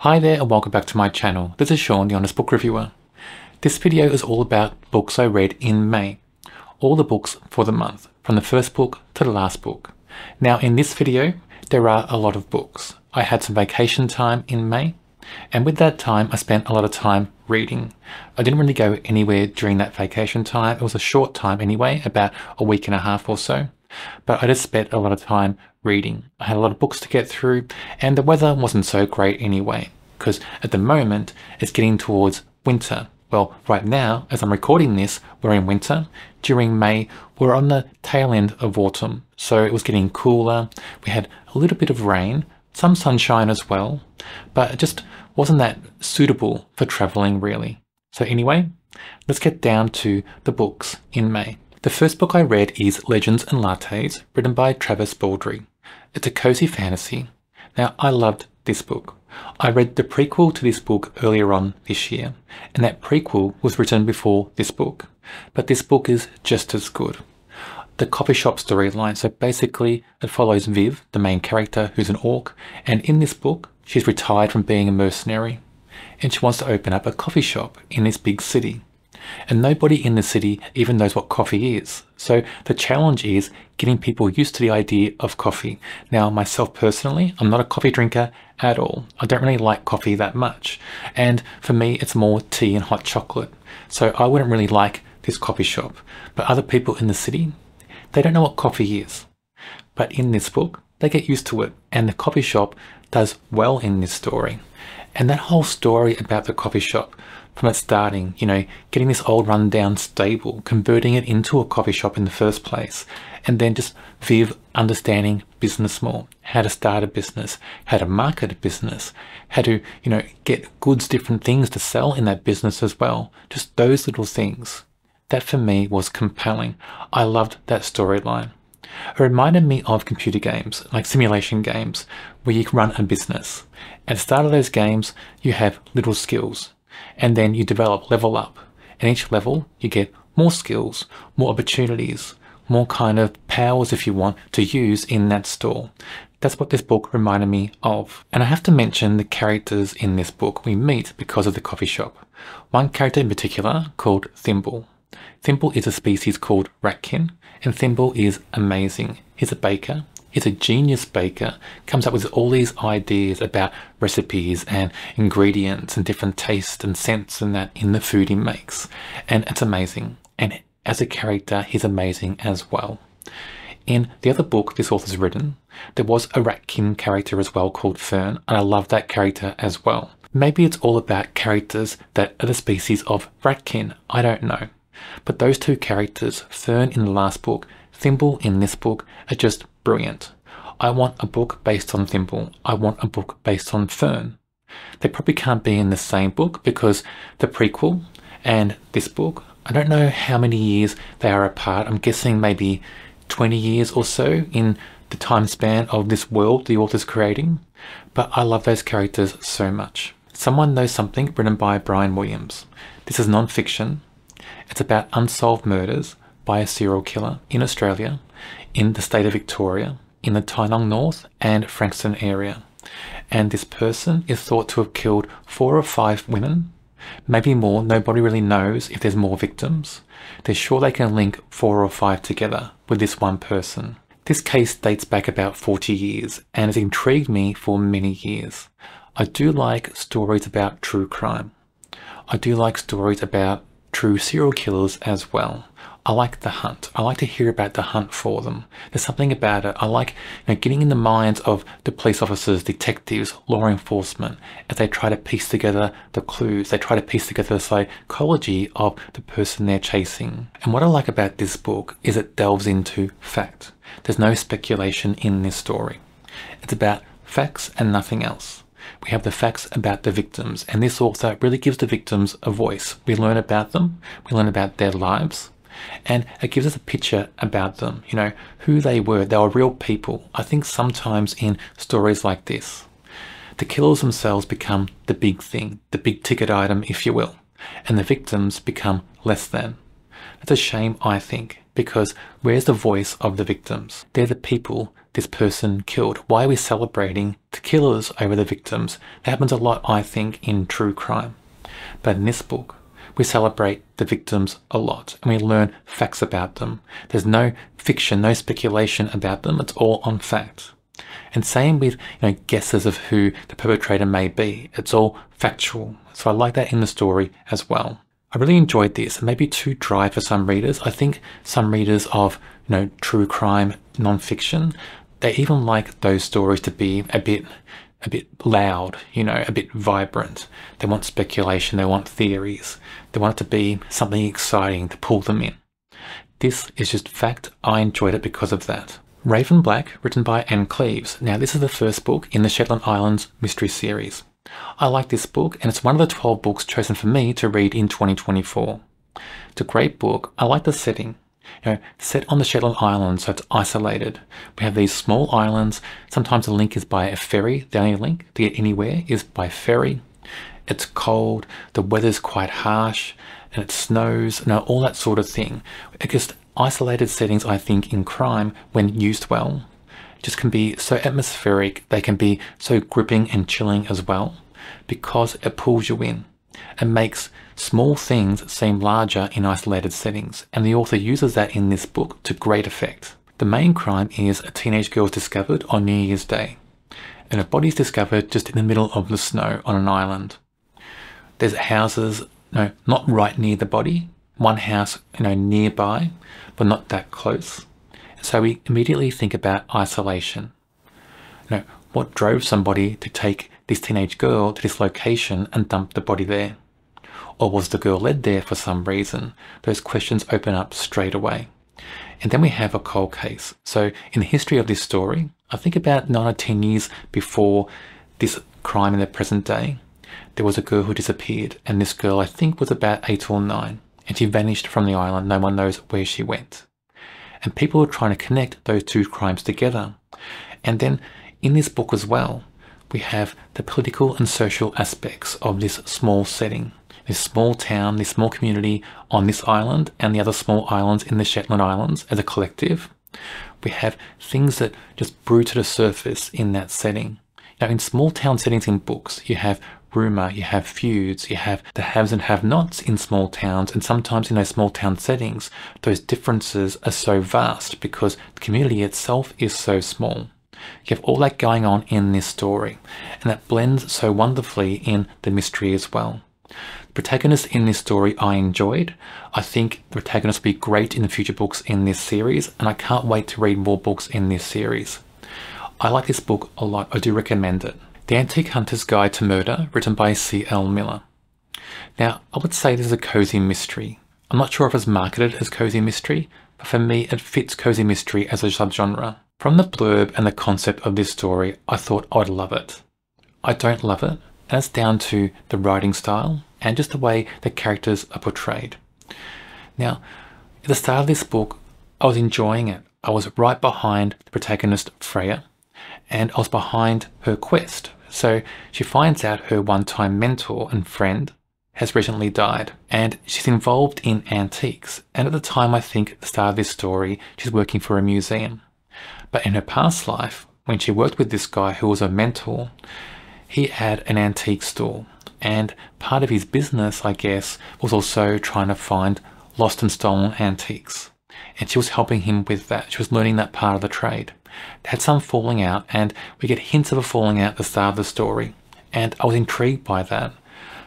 Hi there and welcome back to my channel. This is Sean, the Honest Book Reviewer. This video is all about books I read in May. All the books for the month, from the first book to the last book. Now in this video, there are a lot of books. I had some vacation time in May, and with that time I spent a lot of time reading. I didn't really go anywhere during that vacation time. It was a short time anyway, about a week and a half or so. But I just spent a lot of time reading. I had a lot of books to get through, and the weather wasn't so great anyway, because at the moment it's getting towards winter. Well, right now, as I'm recording this, we're in winter. During May, we're on the tail end of autumn, so it was getting cooler. We had a little bit of rain, some sunshine as well, but it just wasn't that suitable for traveling really. So anyway, let's get down to the books in May. The first book I read is Legends and Lattes, written by Travis Baldree. It's a cozy fantasy. Now, I loved this book. I read the prequel to this book earlier on this year, and that prequel was written before this book. But this book is just as good. The coffee shop storyline, so basically it follows Viv, the main character, who's an orc, and in this book, she's retired from being a mercenary, and she wants to open up a coffee shop in this big city. And nobody in the city even knows what coffee is. So the challenge is getting people used to the idea of coffee. Now, myself personally, I'm not a coffee drinker at all. I don't really like coffee that much. And for me, it's more tea and hot chocolate. So I wouldn't really like this coffee shop. But other people in the city, they don't know what coffee is. But in this book, they get used to it. And the coffee shop does well in this story. And that whole story about the coffee shop, from its starting, getting this old rundown stable, converting it into a coffee shop in the first place, and then just Viv understanding business more, how to start a business, how to market a business, how to, get goods, different things to sell in that business as well. Just those little things. That for me was compelling. I loved that storyline. It reminded me of computer games, like simulation games, where you can run a business. At the start of those games, you have little skills. And then you level up. And each level, you get more skills, more opportunities, more kind of powers, if you want, to use in that store. That's what this book reminded me of. And I have to mention the characters in this book we meet because of the coffee shop. One character in particular called Thimble. Thimble is a species called ratkin, and Thimble is amazing. He's a baker. He's a genius baker, comes up with all these ideas about recipes and ingredients and different tastes and scents and that in the food he makes. And it's amazing. And as a character, he's amazing as well. In the other book this author's written, there was a ratkin character as well called Fern, and I love that character as well. Maybe it's all about characters that are the species of ratkin, I don't know. But those two characters, Fern in the last book, Thimble in this book, are just brilliant. I want a book based on Thimble. I want a book based on Fern. They probably can't be in the same book because the prequel and this book, I don't know how many years they are apart. I'm guessing maybe 20 years or so in the time span of this world the author's creating. But I love those characters so much. Someone Knows Something, written by Brian Williams. This is non-fiction. It's about unsolved murders by a serial killer in Australia, in the state of Victoria, in the Tynong North and Frankston area. And this person is thought to have killed 4 or 5 women, maybe more. Nobody really knows if there's more victims. They're sure they can link 4 or 5 together with this one person. This case dates back about 40 years and has intrigued me for many years. I do like stories about true crime. I do like stories about true serial killers as well. I like the hunt. I like to hear about the hunt for them. There's something about it. I like getting in the minds of the police officers, detectives, law enforcement, as they try to piece together the clues. They try to piece together the psychology of the person they're chasing. And what I like about this book is it delves into fact. There's no speculation in this story. It's about facts and nothing else. We have the facts about the victims, and this author really gives the victims a voice. We learn about them. We learn about their lives. And it gives us a picture about them, who they were. They were real people. I think sometimes in stories like this, the killers themselves become the big thing, the big ticket item, if you will, and the victims become less than. It's a shame, I think, because where's the voice of the victims? They're the people this person killed. Why are we celebrating the killers over the victims? That happens a lot, I think, in true crime. But in this book, we celebrate the victims a lot and we learn facts about them. There's no fiction, no speculation about them. It's all on fact. And same with guesses of who the perpetrator may be. It's all factual. So I like that in the story as well. I really enjoyed this. It may be too dry for some readers. I think some readers of true crime non-fiction, they even like those stories to be a bit loud, a bit vibrant. They want speculation, they want theories. They want it to be something exciting to pull them in. This is just fact. I enjoyed it because of that. Raven Black, written by Anne Cleeves. Now this is the first book in the Shetland Islands mystery series. I like this book and it's one of the 12 books chosen for me to read in 2024. It's a great book. I like the setting. Set on the Shetland Islands, so it's isolated. We have these small islands. Sometimes the link is by a ferry. The only link to get anywhere is by ferry. It's cold, the weather's quite harsh, and it snows, all that sort of thing. It's just isolated settings, I think, in crime, when used well, just can be so atmospheric. They can be so gripping and chilling as well, because it pulls you in. It makes small things seem larger in isolated settings, and the author uses that in this book to great effect. The main crime is a teenage girl is discovered on New Year's Day, and her body is discovered just in the middle of the snow on an island. There's houses, not right near the body, one house, nearby, but not that close. So we immediately think about isolation. What drove somebody to take this teenage girl to this location and dump the body there? Or was the girl led there for some reason? Those questions open up straight away. And then we have a cold case. So in the history of this story, I think about 9 or 10 years before this crime in the present day, there was a girl who disappeared, and this girl I think was about 8 or 9, and she vanished from the island. No one knows where she went. And people are trying to connect those two crimes together. And then in this book as well, we have the political and social aspects of this small setting, this small town, this small community on this island and the other small islands in the Shetland Islands as a collective. We have things that just brew to the surface in that setting. Now in small town settings in books, you have rumour, you have feuds, you have the haves and have-nots in small towns, and sometimes in those small town settings, those differences are so vast because the community itself is so small. You have all that going on in this story, and that blends so wonderfully in the mystery as well. The protagonist in this story I enjoyed. I think the protagonist will be great in the future books in this series, and I can't wait to read more books in this series. I like this book a lot. I do recommend it. The Antique Hunter's Guide to Murder, written by C.L. Miller. Now, I would say this is a cozy mystery. I'm not sure if it's marketed as cozy mystery, but for me it fits cozy mystery as a subgenre. From the blurb and the concept of this story, I thought I'd love it. I don't love it, and it's down to the writing style and just the way the characters are portrayed. Now, at the start of this book, I was enjoying it. I was right behind the protagonist, Freya, and I was behind her quest. So she finds out her one-time mentor and friend has recently died, and she's involved in antiques. And at the time, I think at the start of this story, she's working for a museum. But in her past life, when she worked with this guy who was a mentor, he had an antique store. And part of his business, I guess, was also trying to find lost and stolen antiques. And she was helping him with that. She was learning that part of the trade. They had some falling out, and we get hints of a falling out at the start of the story. And I was intrigued by that.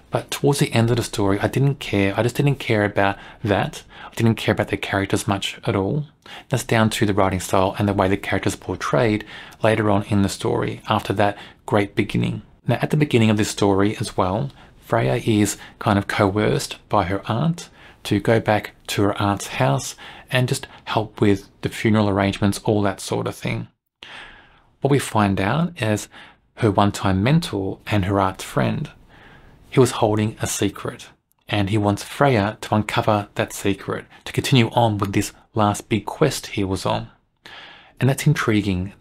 But towards the end of the story, I didn't care. I just didn't care about that. I didn't care about the characters much at all. That's down to the writing style and the way the characters are portrayed later on in the story, after that great beginning. Now, at the beginning of this story as well, Freya is kind of coerced by her aunt to go back to her aunt's house and just help with the funeral arrangements, all that sort of thing. What we find out is her one-time mentor and her aunt's friend, he was holding a secret, and he wants Freya to uncover that secret, to continue on with this last big quest he was on. And that's intriguing.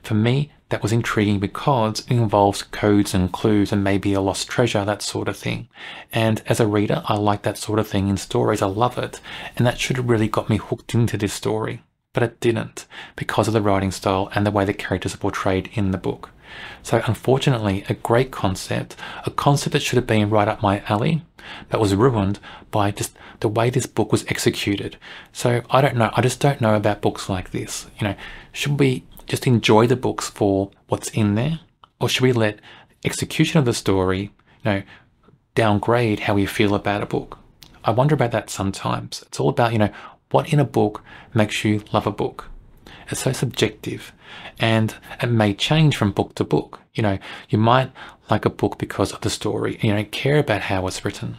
For me, that was intriguing because it involves codes and clues and maybe a lost treasure, that sort of thing. And as a reader, I like that sort of thing in stories. I love it. And that should have really got me hooked into this story. But it didn't, because of the writing style and the way the characters are portrayed in the book. So unfortunately, a great concept, a concept that should have been right up my alley, that was ruined by just the way this book was executed. So I don't know, I just don't know about books like this. You know, should we just enjoy the books for what's in there? Or should we let execution of the story, you know, downgrade how we feel about a book? I wonder about that sometimes. It's all about, you know, what in a book makes you love a book. It's so subjective, and it may change from book to book. You know, you might like a book because of the story and you don't care about how it's written.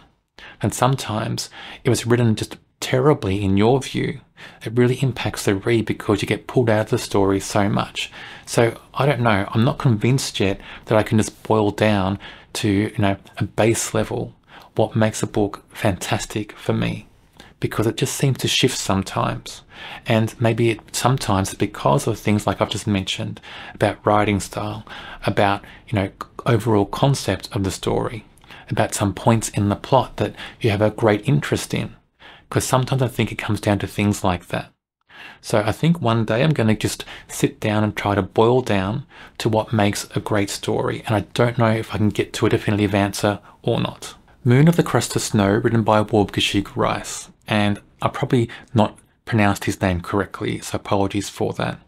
And sometimes it was written just terribly in your view. It really impacts the read because you get pulled out of the story so much. So I don't know, I'm not convinced yet that I can just boil down to, you know, a base level what makes a book fantastic for me, because it just seems to shift sometimes. And maybe it sometimes because of things like I've just mentioned about writing style, about, you know, overall concept of the story, about some points in the plot that you have a great interest in. Because sometimes I think it comes down to things like that. So I think one day I'm going to just sit down and try to boil down to what makes a great story. And I don't know if I can get to a definitive answer or not. Moon of the Crusted Snow, written by Waubgeshig Rice. And I probably not pronounced his name correctly, so apologies for that.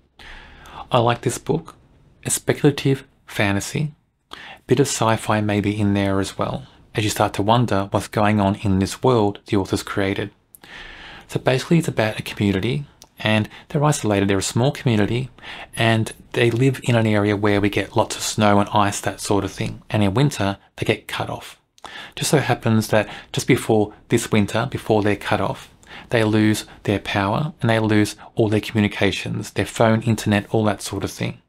I like this book. It's speculative fantasy. A bit of sci-fi maybe in there as well, as you start to wonder what's going on in this world the authors created. So basically it's about a community, and they're isolated. They're a small community, and they live in an area where we get lots of snow and ice, that sort of thing. And in winter, they get cut off. Just so happens that just before this winter, before they're cut off, they lose their power and they lose all their communications, their phone, internet, all that sort of thing.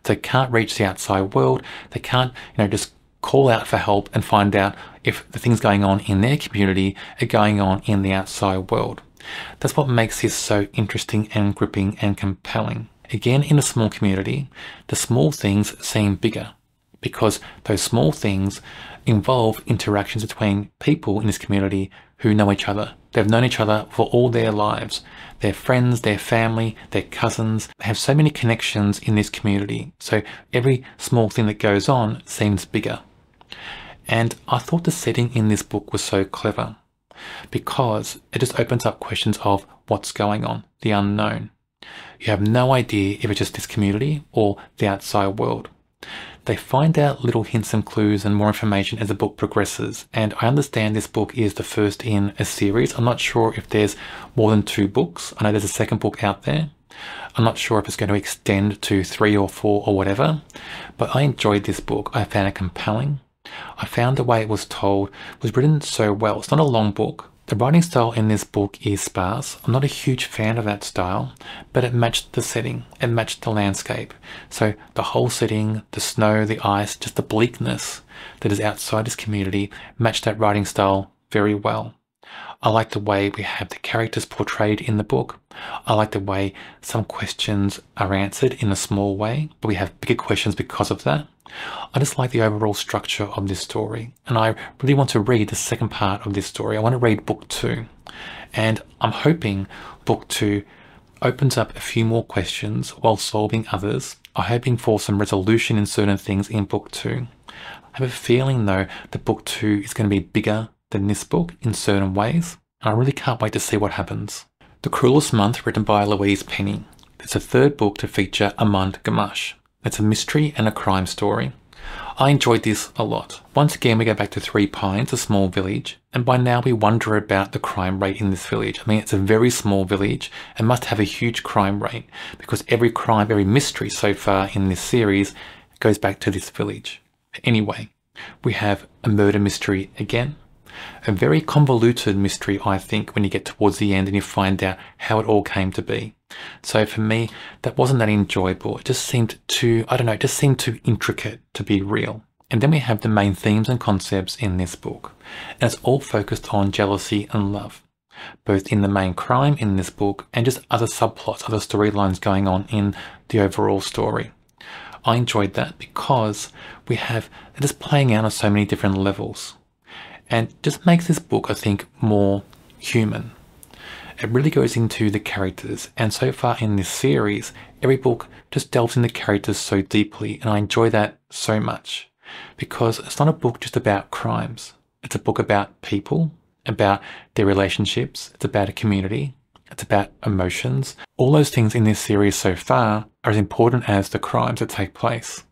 So they can't reach the outside world. They can't, you know, just call out for help and find out if the things going on in their community are going on in the outside world. That's what makes this so interesting and gripping and compelling. Again, in a small community, the small things seem bigger because those small things involve interactions between people in this community who know each other. They've known each other for all their lives. Their friends, their family, their cousins. They have so many connections in this community. So every small thing that goes on seems bigger. And I thought the setting in this book was so clever because it just opens up questions of what's going on, the unknown. You have no idea if it's just this community or the outside world. They find out little hints and clues and more information as the book progresses, and I understand this book is the first in a series. I'm not sure if there's more than 2 books. I know there's a second book out there. I'm not sure if it's going to extend to 3 or 4 or whatever, but I enjoyed this book. I found it compelling. I found the way it was told was written so well. It's not a long book. The writing style in this book is sparse. I'm not a huge fan of that style, but it matched the setting. It matched the landscape. So the whole setting, the snow, the ice, just the bleakness that is outside this community matched that writing style very well. I like the way we have the characters portrayed in the book. I like the way some questions are answered in a small way, but we have bigger questions because of that. I just like the overall structure of this story, and I really want to read the second part of this story. I want to read book 2, and I'm hoping book 2 opens up a few more questions while solving others. I'm hoping for some resolution in certain things in book 2. I have a feeling though that book 2 is going to be bigger than this book in certain ways, and I really can't wait to see what happens. The Cruelest Month, written by Louise Penny. It's the 3rd book to feature Amand Gamache. It's a mystery and a crime story. I enjoyed this a lot. Once again, we go back to 3 Pines, a small village, and by now we wonder about the crime rate in this village. I mean, it's a very small village and must have a huge crime rate because every crime, every mystery so far in this series goes back to this village. Anyway, we have a murder mystery again. A very convoluted mystery, I think, when you get towards the end and you find out how it all came to be. So for me, that wasn't that enjoyable. It just seemed too, I don't know, it just seemed too intricate to be real. And then we have the main themes and concepts in this book. And it's all focused on jealousy and love, both in the main crime in this book and just other subplots, other storylines going on in the overall story. I enjoyed that because we have it is playing out on so many different levels, and just makes this book, I think, more human. It really goes into the characters, and so far in this series, every book just delves into characters so deeply, and I enjoy that so much because it's not a book just about crimes. It's a book about people, about their relationships. It's about a community. It's about emotions. All those things in this series so far are as important as the crimes that take place.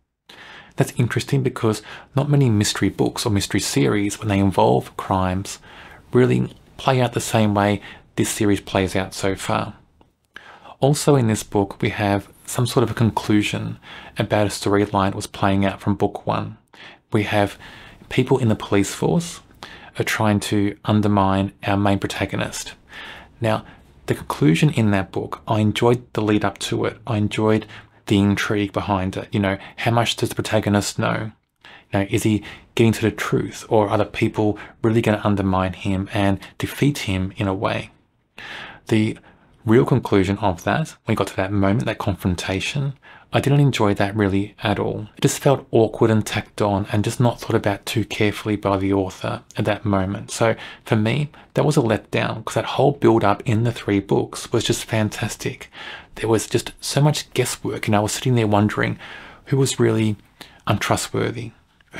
That's interesting because not many mystery books or mystery series, when they involve crimes, really play out the same way this series plays out so far. Also in this book, we have some sort of a conclusion about a storyline that was playing out from book 1. We have people in the police force are trying to undermine our main protagonist. Now, the conclusion in that book, I enjoyed the lead up to it. I enjoyed the intrigue behind it. You know, how much does the protagonist know? You know, is he getting to the truth, or are the people really going to undermine him and defeat him in a way? The real conclusion of that, when we got to that moment, that confrontation, I didn't enjoy that really at all. It just felt awkward and tacked on and just not thought about too carefully by the author at that moment. So for me, that was a letdown because that whole build up in the 3 books was just fantastic. There was just so much guesswork, and I was sitting there wondering who was really untrustworthy.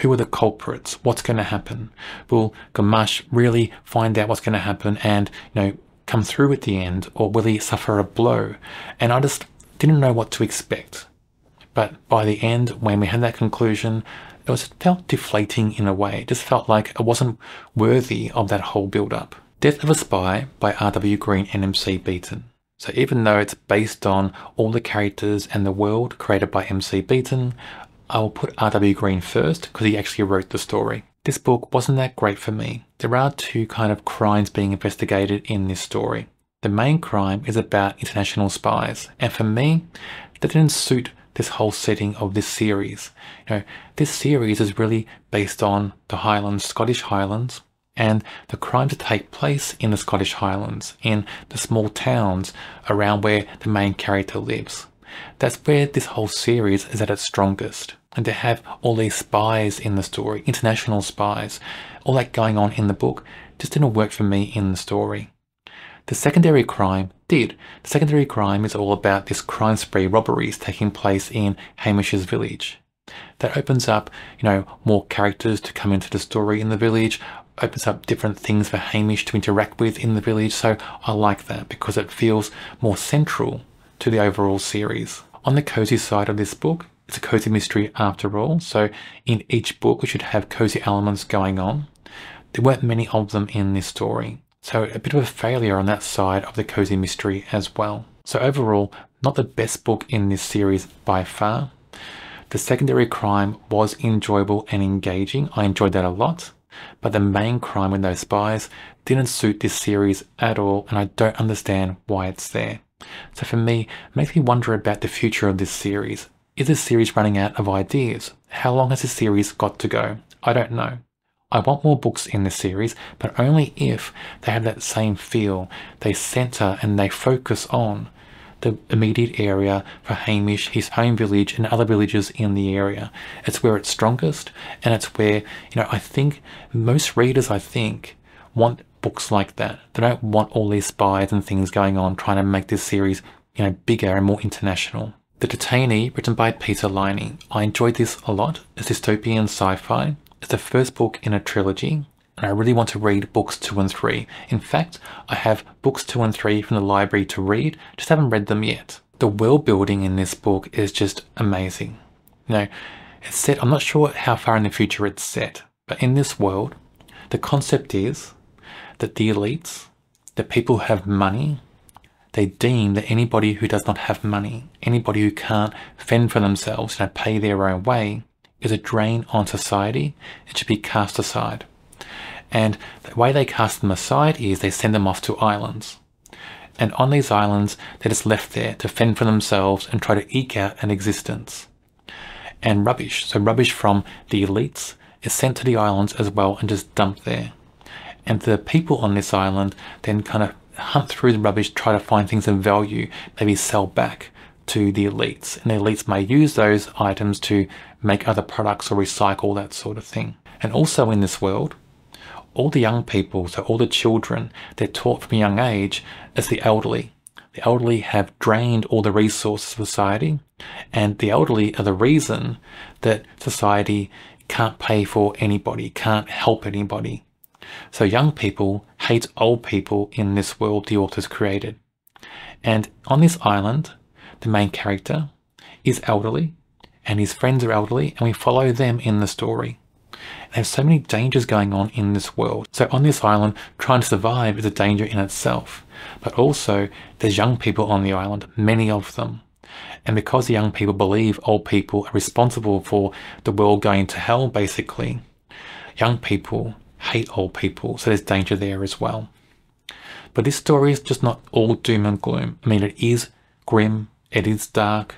Who are the culprits? What's going to happen? Will Gamache really find out what's going to happen and, you know, come through at the end, or will he suffer a blow? And I just didn't know what to expect. But by the end, when we had that conclusion, it felt deflating in a way. It just felt like it wasn't worthy of that whole build-up. Death of a Spy by R.W. Greene and M.C. Beaton. So even though it's based on all the characters and the world created by M.C. Beaton, I will put R.W. Greene first because he actually wrote the story. This book wasn't that great for me. There are 2 kind of crimes being investigated in this story. The main crime is about international spies, and for me, that didn't suit this whole setting of this series. You know, this series is really based on the Highlands, Scottish Highlands, and the crimes that take place in the Scottish Highlands, in the small towns around where the main character lives. That's where this whole series is at its strongest. And to have all these spies in the story, international spies, all that going on in the book, just didn't work for me in the story. The secondary crime did. The secondary crime is all about this crime spree robberies taking place in Hamish's village. That opens up, you know, more characters to come into the story in the village, opens up different things for Hamish to interact with in the village. So I like that because it feels more central to the overall series. On the cozy side of this book, it's a cozy mystery after all. So in each book, we should have cozy elements going on. There weren't many of them in this story. So a bit of a failure on that side of the cozy mystery as well. So overall, not the best book in this series by far. The secondary crime was enjoyable and engaging. I enjoyed that a lot. But the main crime with those spies didn't suit this series at all, and I don't understand why it's there. So for me, it makes me wonder about the future of this series. Is this series running out of ideas? How long has this series got to go? I don't know. I want more books in this series, but only if they have that same feel. They centre and they focus on the immediate area for Hamish, his home village, and other villages in the area. It's where it's strongest, and it's where, you know, I think most readers, want books like that. They don't want all these spies and things going on trying to make this series, you know, bigger and more international. The Detainee, written by Peter Liney. I enjoyed this a lot. It's dystopian sci-fi. It's the first book in a trilogy, and I really want to read books 2 and 3. In fact, I have books 2 and 3 from the library to read, just haven't read them yet. The world building in this book is just amazing. You know, it's set, I'm not sure how far in the future it's set, but in this world, the concept is that the elites, the people who have money, they deem that anybody who does not have money, anybody who can't fend for themselves, you know, pay their own way, is a drain on society and should be cast aside. And the way they cast them aside is they send them off to islands. And on these islands, they're just left there to fend for themselves and try to eke out an existence. And rubbish, so rubbish from the elites, is sent to the islands as well and just dumped there. And the people on this island then kind of hunt through the rubbish, try to find things of value, maybe sell back to the elites, and the elites may use those items to make other products or recycle, that sort of thing. And also in this world, all the young people, so all the children, they're taught from a young age as the elderly. The elderly have drained all the resources of society, and the elderly are the reason that society can't pay for anybody, can't help anybody. So young people hate old people in this world the authors created. And on this island, the main character is elderly, and his friends are elderly, and we follow them in the story. There's so many dangers going on in this world. So on this island, trying to survive is a danger in itself. But also, there's young people on the island, many of them. And because the young people believe old people are responsible for the world going to hell, basically, young people hate old people, so there's danger there as well. But this story is just not all doom and gloom. I mean, it is grim, it is dark,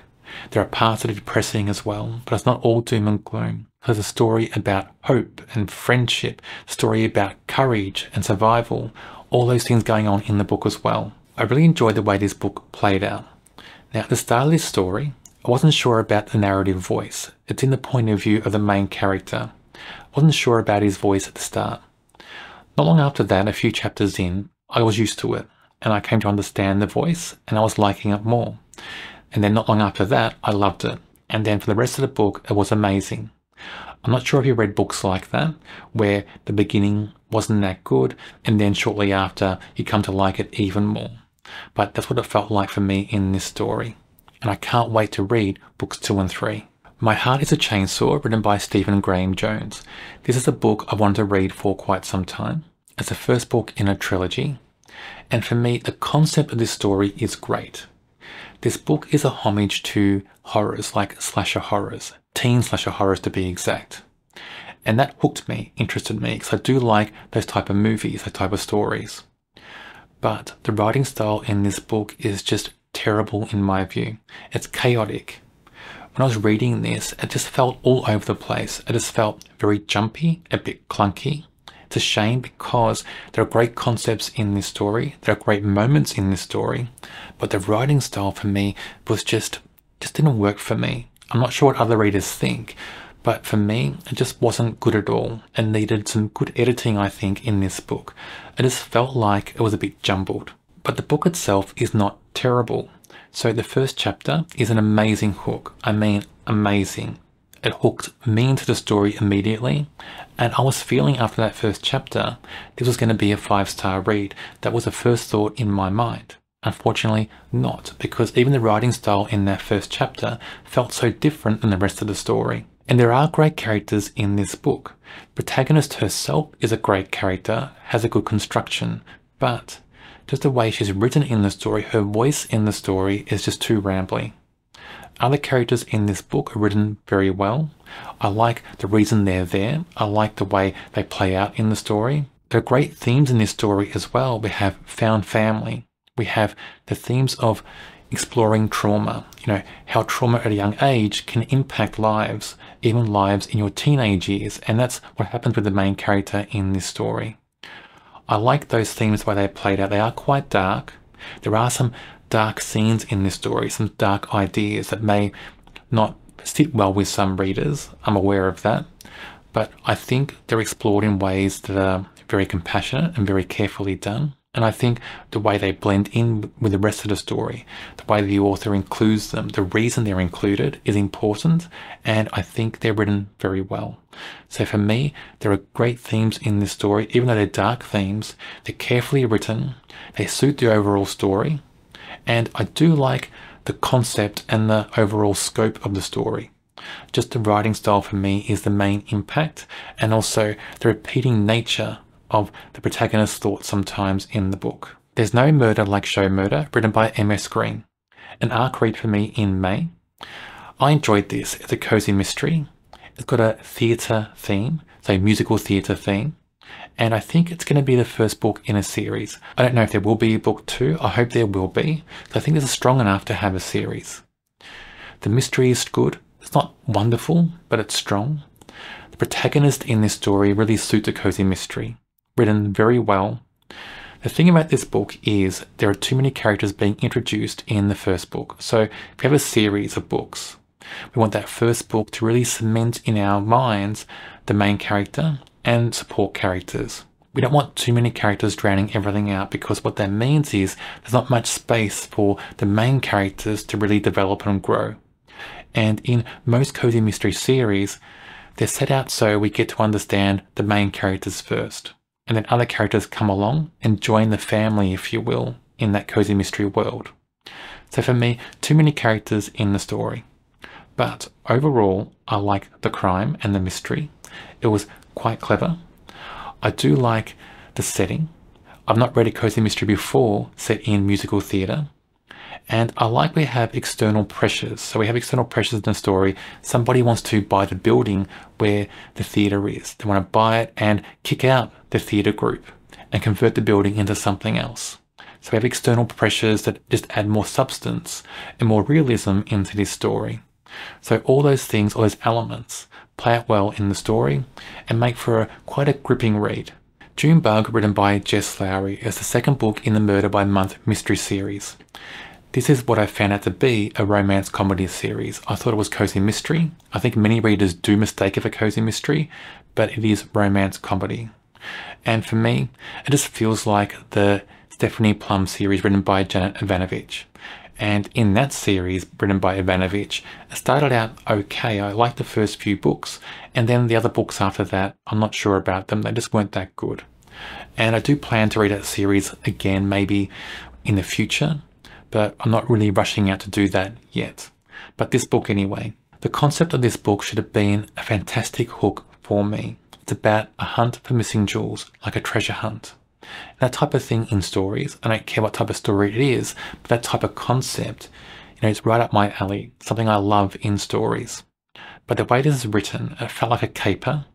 there are parts that are depressing as well, but it's not all doom and gloom. There's a story about hope and friendship, a story about courage and survival, all those things going on in the book as well. I really enjoyed the way this book played out. Now, at the start of this story, I wasn't sure about the narrative voice. It's in the point of view of the main character. I wasn't sure about his voice at the start. Not long after that, a few chapters in, I was used to it, and I came to understand the voice, and I was liking it more. And then not long after that, I loved it. And then for the rest of the book, it was amazing. I'm not sure if you read books like that, where the beginning wasn't that good, and then shortly after, you come to like it even more. But that's what it felt like for me in this story. And I can't wait to read books 2 and 3. My Heart is a Chainsaw, written by Stephen Graham Jones. This is a book I wanted to read for quite some time. It's the first book in a trilogy. And for me, the concept of this story is great. This book is a homage to horrors, like slasher horrors, teen slasher horrors to be exact. And that hooked me, interested me, because I do like those type of movies, those type of stories. But the writing style in this book is just terrible in my view. It's chaotic. When I was reading this, it just felt all over the place. It just felt very jumpy, a bit clunky. It's a shame because there are great concepts in this story. There are great moments in this story. But the writing style for me was just didn't work for me. I'm not sure what other readers think, but for me, it just wasn't good at all and needed some good editing, I think, in this book. It just felt like it was a bit jumbled. But the book itself is not terrible. So the first chapter is an amazing hook. I mean, amazing. It hooked me into the story immediately, and I was feeling after that first chapter, this was going to be a 5-star read. That was the first thought in my mind. Unfortunately, not, because even the writing style in that first chapter felt so different than the rest of the story. And there are great characters in this book. The protagonist herself is a great character, has a good construction, but just the way she's written in the story, her voice in the story is just too rambly. Other characters in this book are written very well. I like the reason they're there. I like the way they play out in the story. There are great themes in this story as well. We have found family. We have the themes of exploring trauma, how trauma at a young age can impact lives, even lives in your teenage years. And that's what happens with the main character in this story. I like those themes, the way they played out. They are quite dark. There are some dark scenes in this story, some dark ideas that may not sit well with some readers. I'm aware of that. But I think they're explored in ways that are very compassionate and very carefully done. And I think the way they blend in with the rest of the story, the way the author includes them, the reason they're included is important, and I think they're written very well. So for me, there are great themes in this story. Even though they're dark themes, they're carefully written, they suit the overall story, and I do like the concept and the overall scope of the story. Just the writing style for me is the main impact, and also the repeating nature of the protagonist's thoughts sometimes in the book. There's No Murder Like Show Murder, written by M.S. Greene. An arc read for me in May. I enjoyed this. It's a cozy mystery. It's got a theatre theme, so musical theatre theme. And I think it's going to be the first book in a series. I don't know if there will be a book 2. I hope there will be. So I think this is strong enough to have a series. The mystery is good. It's not wonderful, but it's strong. The protagonist in this story really suits a cozy mystery. Written very well. The thing about this book is there are too many characters being introduced in the first book. So if we have a series of books, we want that first book to really cement in our minds the main character and support characters. We don't want too many characters drowning everything out, because what that means is there's not much space for the main characters to really develop and grow. And in most cozy mystery series, they're set out so we get to understand the main characters first, and then other characters come along and join the family, if you will, in that cozy mystery world. So for me, too many characters in the story. But overall, I like the crime and the mystery. It was quite clever. I do like the setting. I've not read a cozy mystery before set in musical theatre. And I like we have external pressures. So we have external pressures in the story. Somebody wants to buy the building where the theatre is. They want to buy it and kick out the theatre group and convert the building into something else. So we have external pressures that just add more substance and more realism into this story. So all those things, all those elements, play out well in the story and make for quite a gripping read. Junebug, written by Jess Lourey, is the second book in the Murder by Month mystery series. This is what I found out to be a romance comedy series. I thought it was cozy mystery. I think many readers do mistake it for cozy mystery, but it is romance comedy. And for me, it just feels like the Stephanie Plum series written by Janet Evanovich. And in that series, written by Evanovich, it started out okay. I liked the first few books, and then the other books after that, I'm not sure about them. They just weren't that good. And I do plan to read that series again, maybe in the future, but I'm not really rushing out to do that yet. But this book anyway. The concept of this book should have been a fantastic hook for me. It's about a hunt for missing jewels, like a treasure hunt. That type of thing in stories, I don't care what type of story it is, but that type of concept, it's right up my alley, something I love in stories. But the way this is written, it felt like a caper,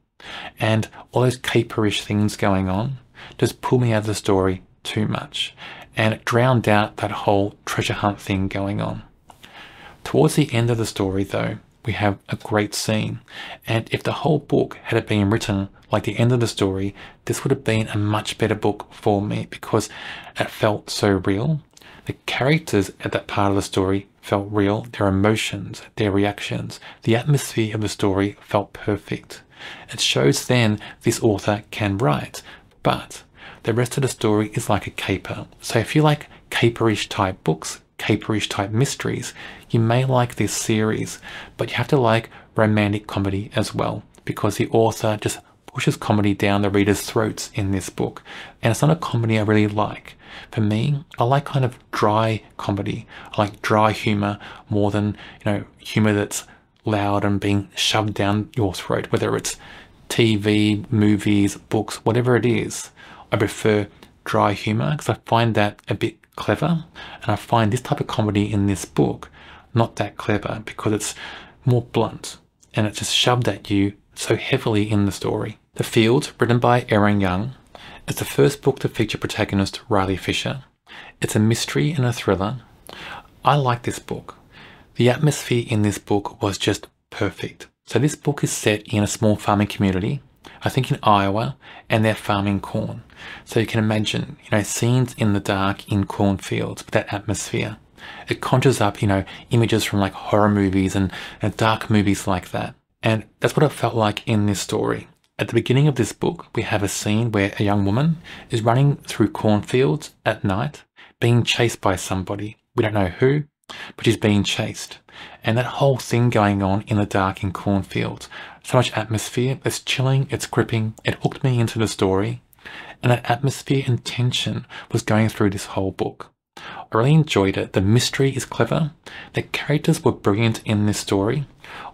and all those caperish things going on just pulled me out of the story too much, and it drowned out that whole treasure hunt thing going on. Towards the end of the story though, we have a great scene, and if the whole book had been written like the end of the story, this would have been a much better book for me, because it felt so real. The characters at that part of the story felt real, their emotions, their reactions. The atmosphere of the story felt perfect. It shows then this author can write, but the rest of the story is like a caper. So if you like caperish type books, caperish type mysteries, you may like this series, but you have to like romantic comedy as well, because the author just pushes comedy down the reader's throats in this book. And it's not a comedy I really like. For me, I like kind of dry comedy. I like dry humor more than, humor that's loud and being shoved down your throat, whether it's TV, movies, books, whatever it is. I prefer dry humor because I find that a bit clever, and I find this type of comedy in this book not that clever because it's more blunt and it's just shoved at you so heavily in the story. The Field, written by Erin Young, is the first book to feature protagonist Reilly Fisher. It's a mystery and a thriller. I like this book. The atmosphere in this book was just perfect. So this book is set in a small farming community, I think in Iowa, and they're farming corn. So you can imagine, scenes in the dark in cornfields with that atmosphere. It conjures up, images from like horror movies and dark movies like that. And that's what it felt like in this story. At the beginning of this book, we have a scene where a young woman is running through cornfields at night, being chased by somebody. We don't know who, but she's being chased. And that whole thing going on in the dark in cornfields. So much atmosphere, it's chilling, it's gripping, it hooked me into the story. And that atmosphere and tension was going through this whole book. I really enjoyed it. The mystery is clever. The characters were brilliant in this story.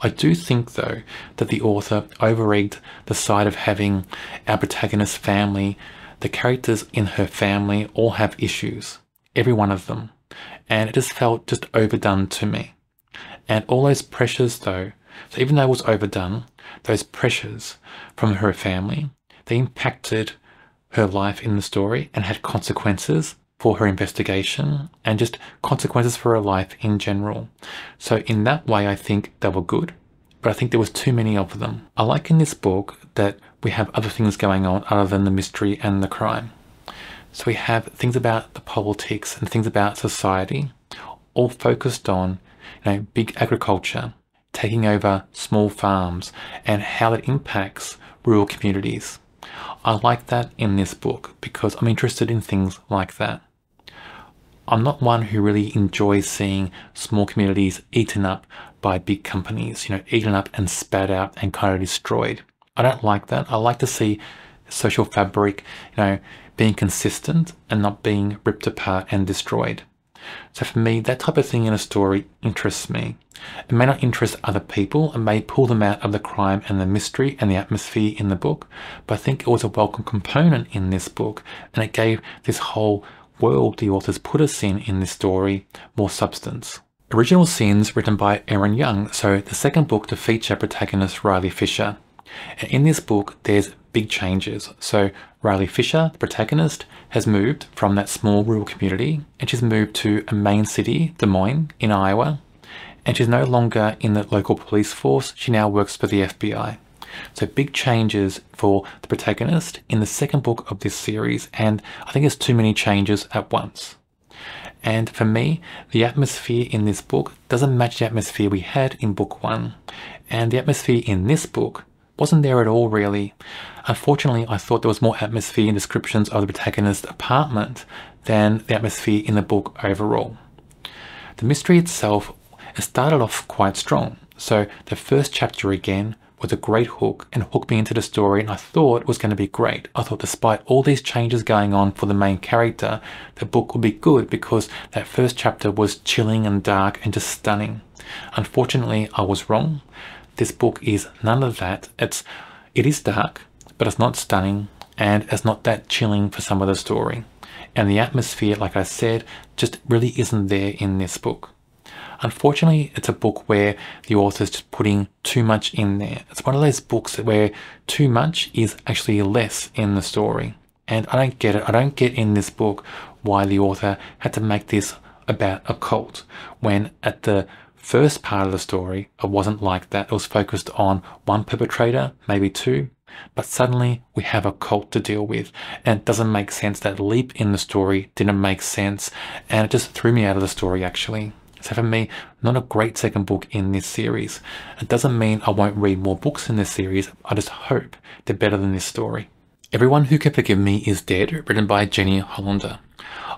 I do think, though, that the author over-egged the side of having our protagonist's family. The characters in her family all have issues. Every one of them. And it just felt just overdone to me. And all those pressures, though, so even though it was overdone, those pressures from her family, they impacted her life in the story and had consequences for her investigation and just consequences for her life in general. So in that way, I think they were good, but I think there was too many of them. I like in this book that we have other things going on other than the mystery and the crime. So we have things about the politics and things about society, all focused on, big agriculture, taking over small farms, and how that impacts rural communities. I like that in this book because I'm interested in things like that. I'm not one who really enjoys seeing small communities eaten up by big companies, eaten up and spat out and kind of destroyed. I don't like that. I like to see social fabric, being consistent and not being ripped apart and destroyed. So for me, that type of thing in a story interests me. It may not interest other people, it may pull them out of the crime and the mystery and the atmosphere in the book, but I think it was a welcome component in this book, and it gave this whole world the authors put us in this story more substance. Original Sins, written by Erin Young, so the second book to feature protagonist Reilly Fisher. And in this book, there's big changes. So Reilly Fisher, the protagonist, has moved from that small rural community, and she's moved to a main city, Des Moines, in Iowa. And she's no longer in the local police force, she now works for the FBI. So big changes for the protagonist in the second book of this series, and I think it's too many changes at once. And for me, the atmosphere in this book doesn't match the atmosphere we had in book one. And the atmosphere in this book wasn't there at all, really. Unfortunately, I thought there was more atmosphere in descriptions of the protagonist's apartment than the atmosphere in the book overall. The mystery itself, it started off quite strong. So the first chapter again was a great hook and hooked me into the story, and I thought it was going to be great. I thought despite all these changes going on for the main character, the book would be good because that first chapter was chilling and dark and just stunning. Unfortunately, I was wrong. This book is none of that. It is dark, but it's not stunning, and it's not that chilling for some of the story. And the atmosphere, like I said, just really isn't there in this book. Unfortunately, it's a book where the author's just putting too much in there. It's one of those books where too much is actually less in the story. And I don't get it. I don't get in this book why the author had to make this about a cult, when at the first part of the story, it wasn't like that. It was focused on one perpetrator, maybe two, but suddenly we have a cult to deal with, and it doesn't make sense. That leap in the story didn't make sense, and it just threw me out of the story, actually. So for me, not a great second book in this series. It doesn't mean I won't read more books in this series. I just hope they're better than this story. Everyone Who Can Forgive Me Is Dead, written by Jenny Hollander.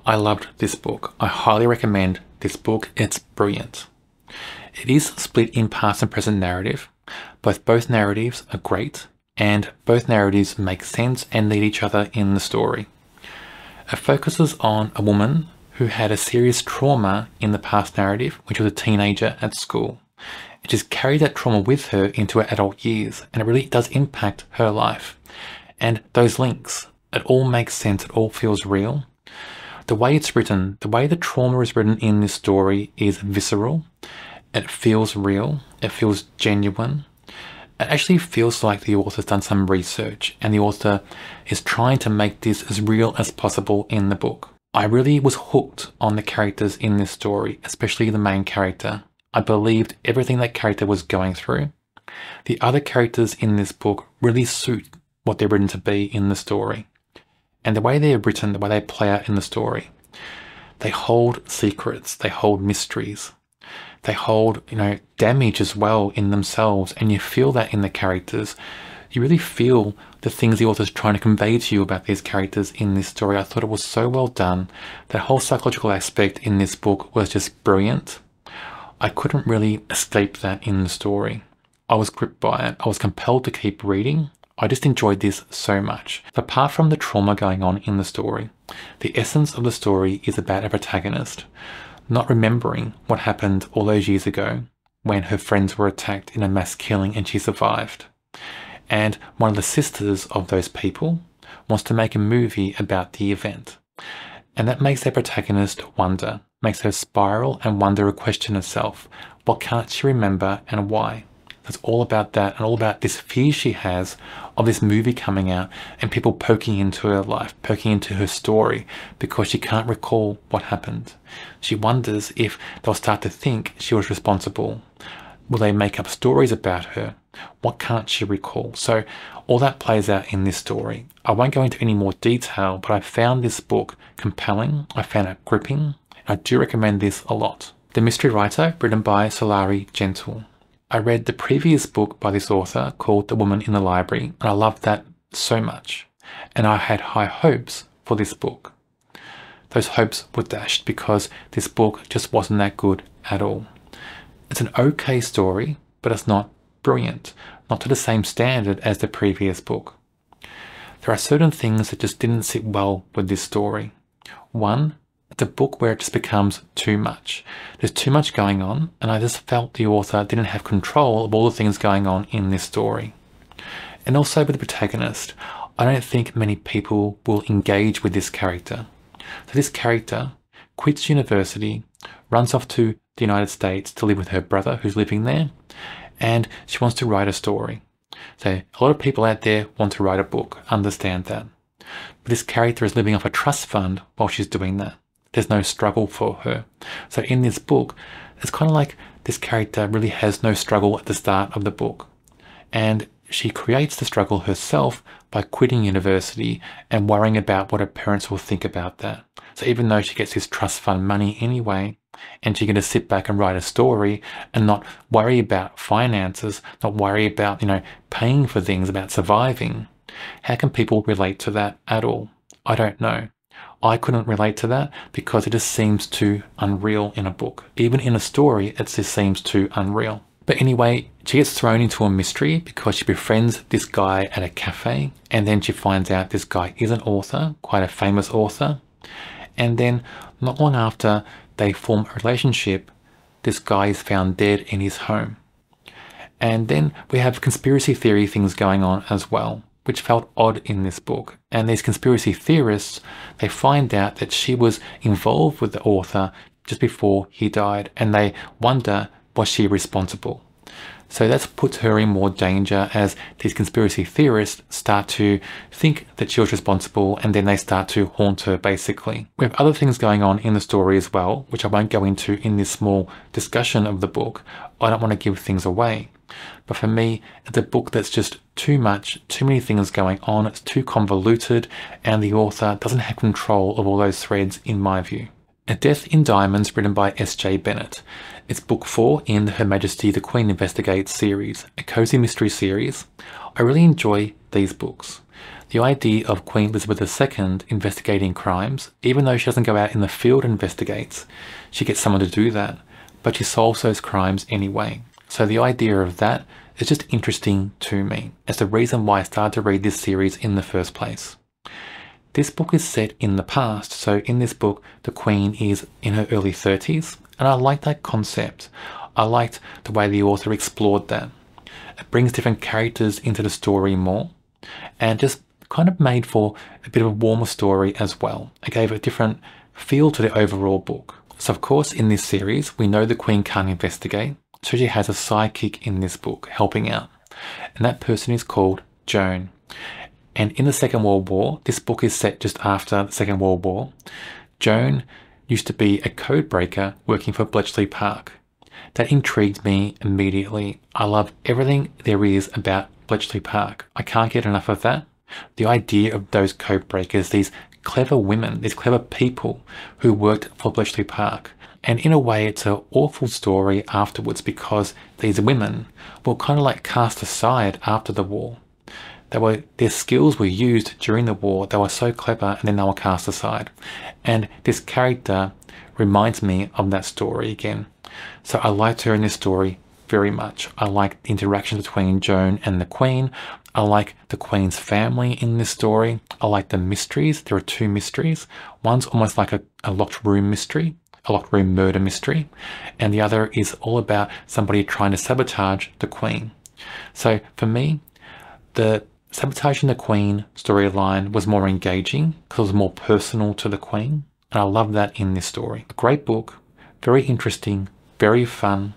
I loved this book. I highly recommend this book. It's brilliant. It is split in past and present narrative. Both narratives are great, and both narratives make sense and need each other in the story. It focuses on a woman who had a serious trauma in the past narrative when she was a teenager at school. And she's carried that trauma with her into her adult years, and it really does impact her life. And those links, it all makes sense, it all feels real. The way it's written, the way the trauma is written in this story is visceral. It feels real, it feels genuine. It actually feels like the author's done some research, and the author is trying to make this as real as possible in the book. I really was hooked on the characters in this story, especially the main character. I believed everything that character was going through. The other characters in this book really suit what they're written to be in the story. And the way they're written, the way they play out in the story, they hold secrets, they hold mysteries. They hold, damage as well in themselves, and you feel that in the characters. You really feel the things the author's trying to convey to you about these characters in this story. I thought it was so well done. That whole psychological aspect in this book was just brilliant. I couldn't really escape that in the story. I was gripped by it. I was compelled to keep reading. I just enjoyed this so much. Apart from the trauma going on in the story, the essence of the story is about a protagonist not remembering what happened all those years ago when her friends were attacked in a mass killing and she survived. And one of the sisters of those people wants to make a movie about the event. And that makes their protagonist wonder, makes her spiral and wonder or question herself. What can't she remember and why? It's all about that, and all about this fear she has of this movie coming out and people poking into her life, poking into her story because she can't recall what happened. She wonders if they'll start to think she was responsible. Will they make up stories about her? What can't she recall? So all that plays out in this story. I won't go into any more detail, but I found this book compelling. I found it gripping. I do recommend this a lot. The Mystery Writer, written by Sulari, Gentill. I read the previous book by this author called The Woman in the Library, and I loved that so much. And I had high hopes for this book. Those hopes were dashed because this book just wasn't that good at all. It's an okay story, but it's not brilliant, not to the same standard as the previous book. There are certain things that just didn't sit well with this story. One, it's a book where it just becomes too much. There's too much going on, and I just felt the author didn't have control of all the things going on in this story. And also with the protagonist, I don't think many people will engage with this character. So this character quits university, runs off to the United States to live with her brother who's living there, and she wants to write a story. So a lot of people out there want to write a book, understand that. But this character is living off a trust fund while she's doing that. There's no struggle for her. So in this book, it's kind of like this character really has no struggle at the start of the book. And she creates the struggle herself by quitting university and worrying about what her parents will think about that. So even though she gets this trust fund money anyway, and she's going to sit back and write a story and not worry about finances, not worry about, paying for things, about surviving. How can people relate to that at all? I don't know. I couldn't relate to that because it just seems too unreal in a book. Even in a story, it just seems too unreal. But anyway, she gets thrown into a mystery because she befriends this guy at a cafe, and then she finds out this guy is an author, quite a famous author. And then not long after they form a relationship, this guy is found dead in his home. And then we have conspiracy theory things going on as well, which felt odd in this book. And these conspiracy theorists, they find out that she was involved with the author just before he died, and they wonder, was she responsible? So that puts her in more danger as these conspiracy theorists start to think that she was responsible, and then they start to haunt her basically. We have other things going on in the story as well, which I won't go into in this small discussion of the book. I don't want to give things away. But for me, it's a book that's just too much, too many things going on, it's too convoluted, and the author doesn't have control of all those threads in my view. A Death in Diamonds, written by SJ Bennett. It's book 4 in the Her Majesty the Queen Investigates series, a cozy mystery series. I really enjoy these books. The idea of Queen Elizabeth II investigating crimes, even though she doesn't go out in the field and investigates, she gets someone to do that, but she solves those crimes anyway. So the idea of that is just interesting to me. It's the reason why I started to read this series in the first place. This book is set in the past, so in this book, the Queen is in her early 30s, and I like that concept. I liked the way the author explored that. It brings different characters into the story more, and just kind of made for a bit of a warmer story as well. It gave a different feel to the overall book. So of course, in this series, we know the Queen can't investigate, so she has a sidekick in this book helping out, and that person is called Joan. And in the Second World War, this book is set just after the Second World War, Joan used to be a code breaker working for Bletchley Park. That intrigued me immediately. I love everything there is about Bletchley Park. I can't get enough of that. The idea of those code breakers, these clever women, these clever people who worked for Bletchley Park. And in a way, it's an awful story afterwards because these women were kind of like cast aside after the war. Their skills were used during the war. They were so clever, and then they were cast aside. And this character reminds me of that story again. So I liked her in this story very much. I like the interaction between Joan and the Queen. I like the Queen's family in this story. I like the mysteries. There are 2 mysteries. One's almost like a locked room mystery, a locked room murder mystery, and the other is all about somebody trying to sabotage the Queen. So for me, the sabotaging the Queen storyline was more engaging because it was more personal to the Queen, and I love that in this story. A great book, very interesting, very fun.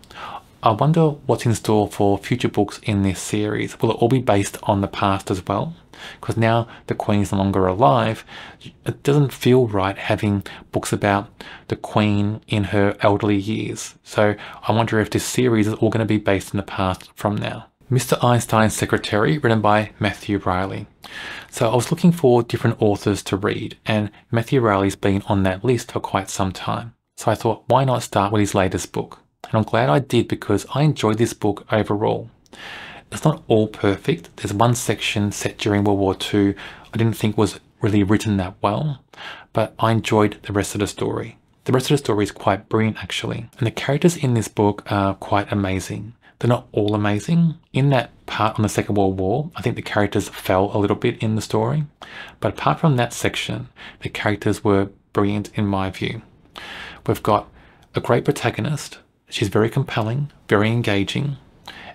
I wonder what's in store for future books in this series. Will it all be based on the past as well? Because now the Queen's no longer alive, it doesn't feel right having books about the Queen in her elderly years. So I wonder if this series is all going to be based in the past from now. Mr. Einstein's Secretary, written by Matthew Reilly. So I was looking for different authors to read, and Matthew Reilly's been on that list for quite some time. So I thought, why not start with his latest book? And I'm glad I did, because I enjoyed this book overall. It's not all perfect. There's one section set during World War II I didn't think was really written that well, but I enjoyed the rest of the story. The rest of the story is quite brilliant, actually. And the characters in this book are quite amazing. They're not all amazing. In that part on the Second World War, I think the characters fell a little bit in the story. But apart from that section, the characters were brilliant in my view. We've got a great protagonist. She's very compelling, very engaging.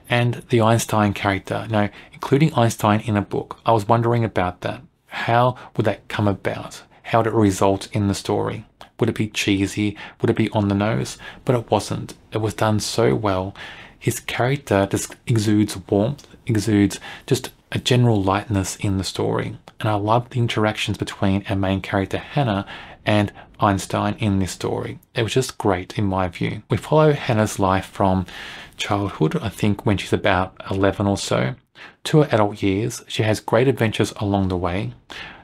And the Einstein character. Now, including Einstein in a book, I was wondering about that. How would that come about? How would it result in the story? Would it be cheesy? Would it be on the nose? But it wasn't. It was done so well. His character just exudes warmth, exudes just a general lightness in the story. And I love the interactions between our main character Hannah and Einstein in this story. It was just great in my view. We follow Hannah's life from childhood, I think when she's about 11 or so, to her adult years. She has great adventures along the way.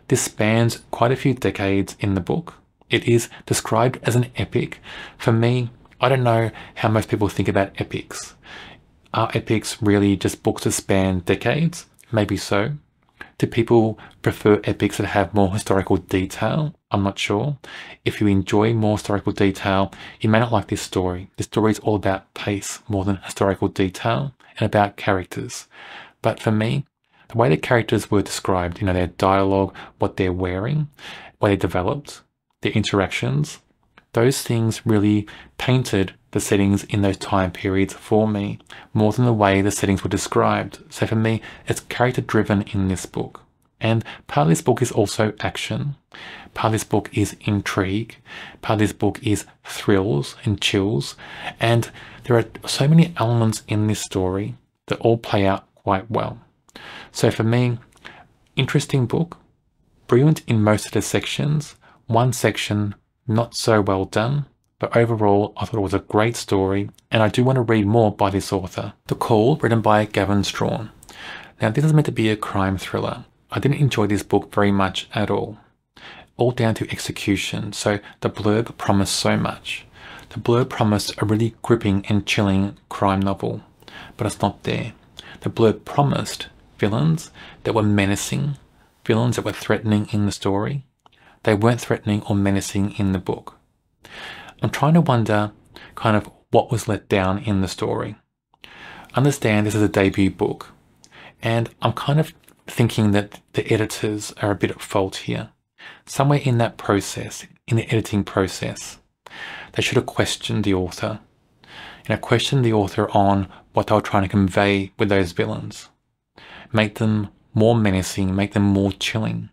This spans quite a few decades in the book. It is described as an epic. For me, I don't know how most people think about epics. Are epics really just books that span decades? Maybe so. Do people prefer epics that have more historical detail? I'm not sure. If you enjoy more historical detail, you may not like this story. This story is all about pace more than historical detail and about characters. But for me, the way the characters were described, their dialogue, what they're wearing, what they developed, their interactions, those things really painted the settings in those time periods for me, more than the way the settings were described. So for me, it's character driven in this book. And part of this book is also action. Part of this book is intrigue. Part of this book is thrills and chills. And there are so many elements in this story that all play out quite well. So for me, interesting book, brilliant in most of the sections. One section, not so well done. But overall, I thought it was a great story, and I do want to read more by this author. The Call, written by Gavin Strawhan. Now, this is meant to be a crime thriller. I didn't enjoy this book very much at all down to execution, so the blurb promised so much. The blurb promised a really gripping and chilling crime novel, but it's not there. The blurb promised villains that were menacing, villains that were threatening in the story. They weren't threatening or menacing in the book. I'm trying to wonder kind of what was let down in the story. Understand this is a debut book, and I'm kind of thinking that the editors are a bit at fault here. Somewhere in that process, in the editing process, they should have questioned the author. Questioned the author on what they were trying to convey with those villains. Make them more menacing, make them more chilling.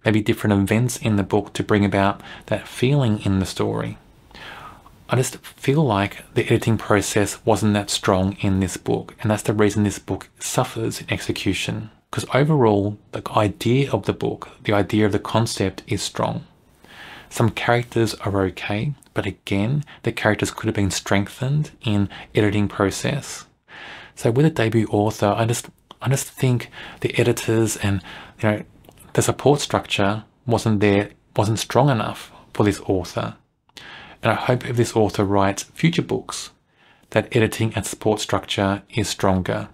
Maybe different events in the book to bring about that feeling in the story. I just feel like the editing process wasn't that strong in this book, and that's the reason this book suffers in execution. Because overall, the idea of the book, the idea of the concept is strong. Some characters are okay, but again, the characters could have been strengthened in editing process. So with a debut author, I just think the editors and the support structure wasn't strong enough for this author. And I hope if this author writes future books, that editing and support structure is stronger.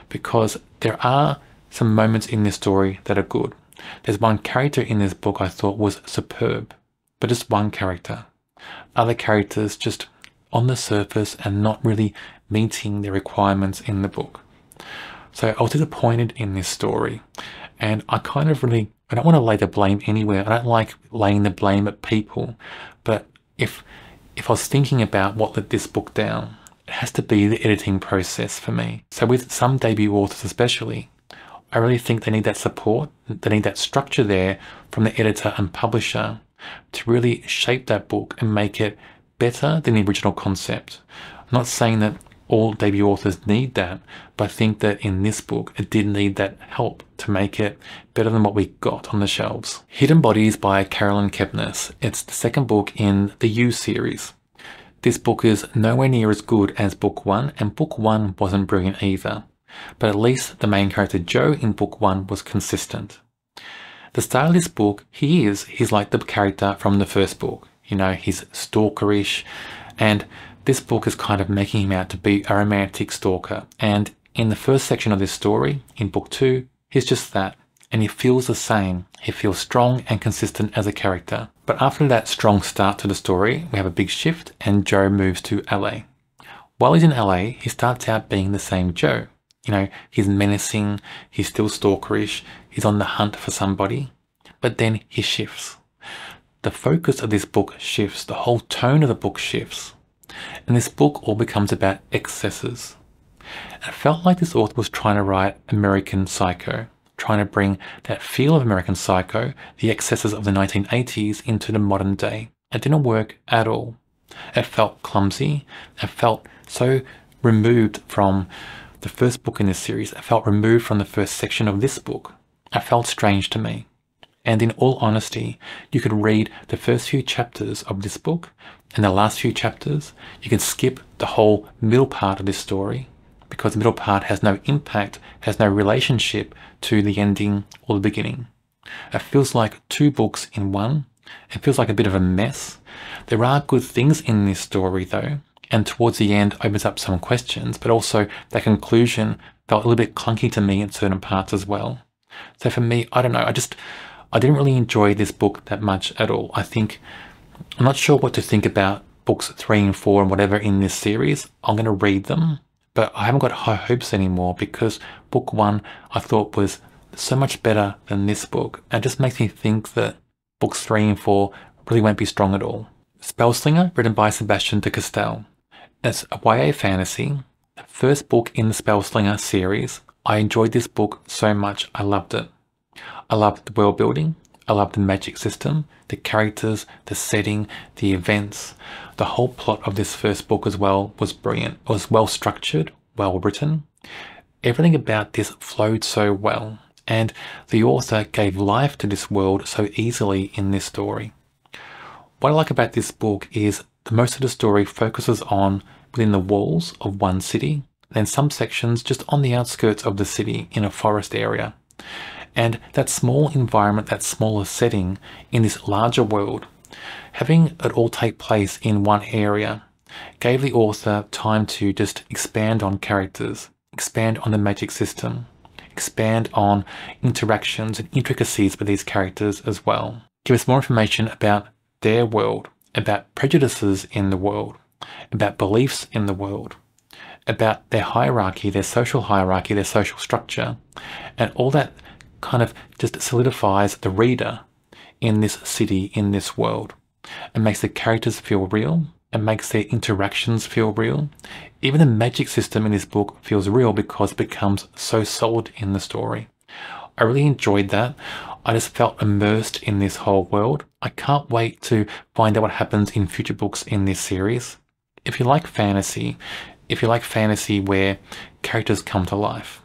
Because there are some moments in this story that are good. There's one character in this book I thought was superb, but just one character. Other characters just on the surface and not really meeting the requirements in the book. So I was disappointed in this story, and I don't want to lay the blame anywhere. I don't like laying the blame at people, but if I was thinking about what let this book down, it has to be the editing process for me. So with some debut authors especially, I really think they need that support, they need that structure there from the editor and publisher to really shape that book and make it better than the original concept. I'm not saying that all debut authors need that, but I think that in this book it did need that help to make it better than what we got on the shelves. Hidden Bodies by Carolyn Kepnes. It's the second book in the You series. This book is nowhere near as good as book 1, and book 1 wasn't brilliant either, but at least the main character Joe in book 1 was consistent. The start of this book, he's like the character from the first book. You know, he's stalkerish, and this book is kind of making him out to be a romantic stalker. And in the first section of this story, in book 2, he's just that. And he feels the same. He feels strong and consistent as a character. But after that strong start to the story, we have a big shift and Joe moves to LA. While he's in LA, he starts out being the same Joe. You know, he's menacing, he's still stalkerish, he's on the hunt for somebody. But then he shifts. The focus of this book shifts, the whole tone of the book shifts. And this book all becomes about excesses. And it felt like this author was trying to write American Psycho, trying to bring that feel of American Psycho, the excesses of the 1980s, into the modern day. It didn't work at all. It felt clumsy. It felt so removed from the first book in this series. It felt removed from the first section of this book. It felt strange to me. And in all honesty, you could read the first few chapters of this book and the last few chapters. You can skip the whole middle part of this story because the middle part has no impact, has no relationship to the ending or the beginning. It feels like two books in one. It feels like a bit of a mess. There are good things in this story though, and towards the end opens up some questions, but also that conclusion felt a little bit clunky to me in certain parts as well. So for me, I don't know, I didn't really enjoy this book that much at all. I'm not sure what to think about books 3 and 4 and whatever in this series. I'm going to read them, but I haven't got high hopes anymore because book 1 I thought was so much better than this book. It just makes me think that books 3 and 4 really won't be strong at all. Spellslinger, written by Sebastien de Castell. It's a YA fantasy, the first book in the Spellslinger series. I enjoyed this book so much, I loved it. I loved the world building, I loved the magic system, the characters, the setting, the events. The whole plot of this first book as well was brilliant. It was well structured, well written. Everything about this flowed so well, and the author gave life to this world so easily in this story. What I like about this book is that most of the story focuses on within the walls of one city, then some sections just on the outskirts of the city in a forest area. And that small environment, that smaller setting in this larger world, having it all take place in one area, gave the author time to just expand on characters, expand on the magic system, expand on interactions and intricacies with these characters as well. Give us more information about their world, about prejudices in the world, about beliefs in the world, about their hierarchy, their social hierarchy, their social structure, and all that kind of just solidifies the reader in this city, in this world. It makes the characters feel real. It makes their interactions feel real. Even the magic system in this book feels real because it becomes so solid in the story. I really enjoyed that. I just felt immersed in this whole world. I can't wait to find out what happens in future books in this series. If you like fantasy where characters come to life,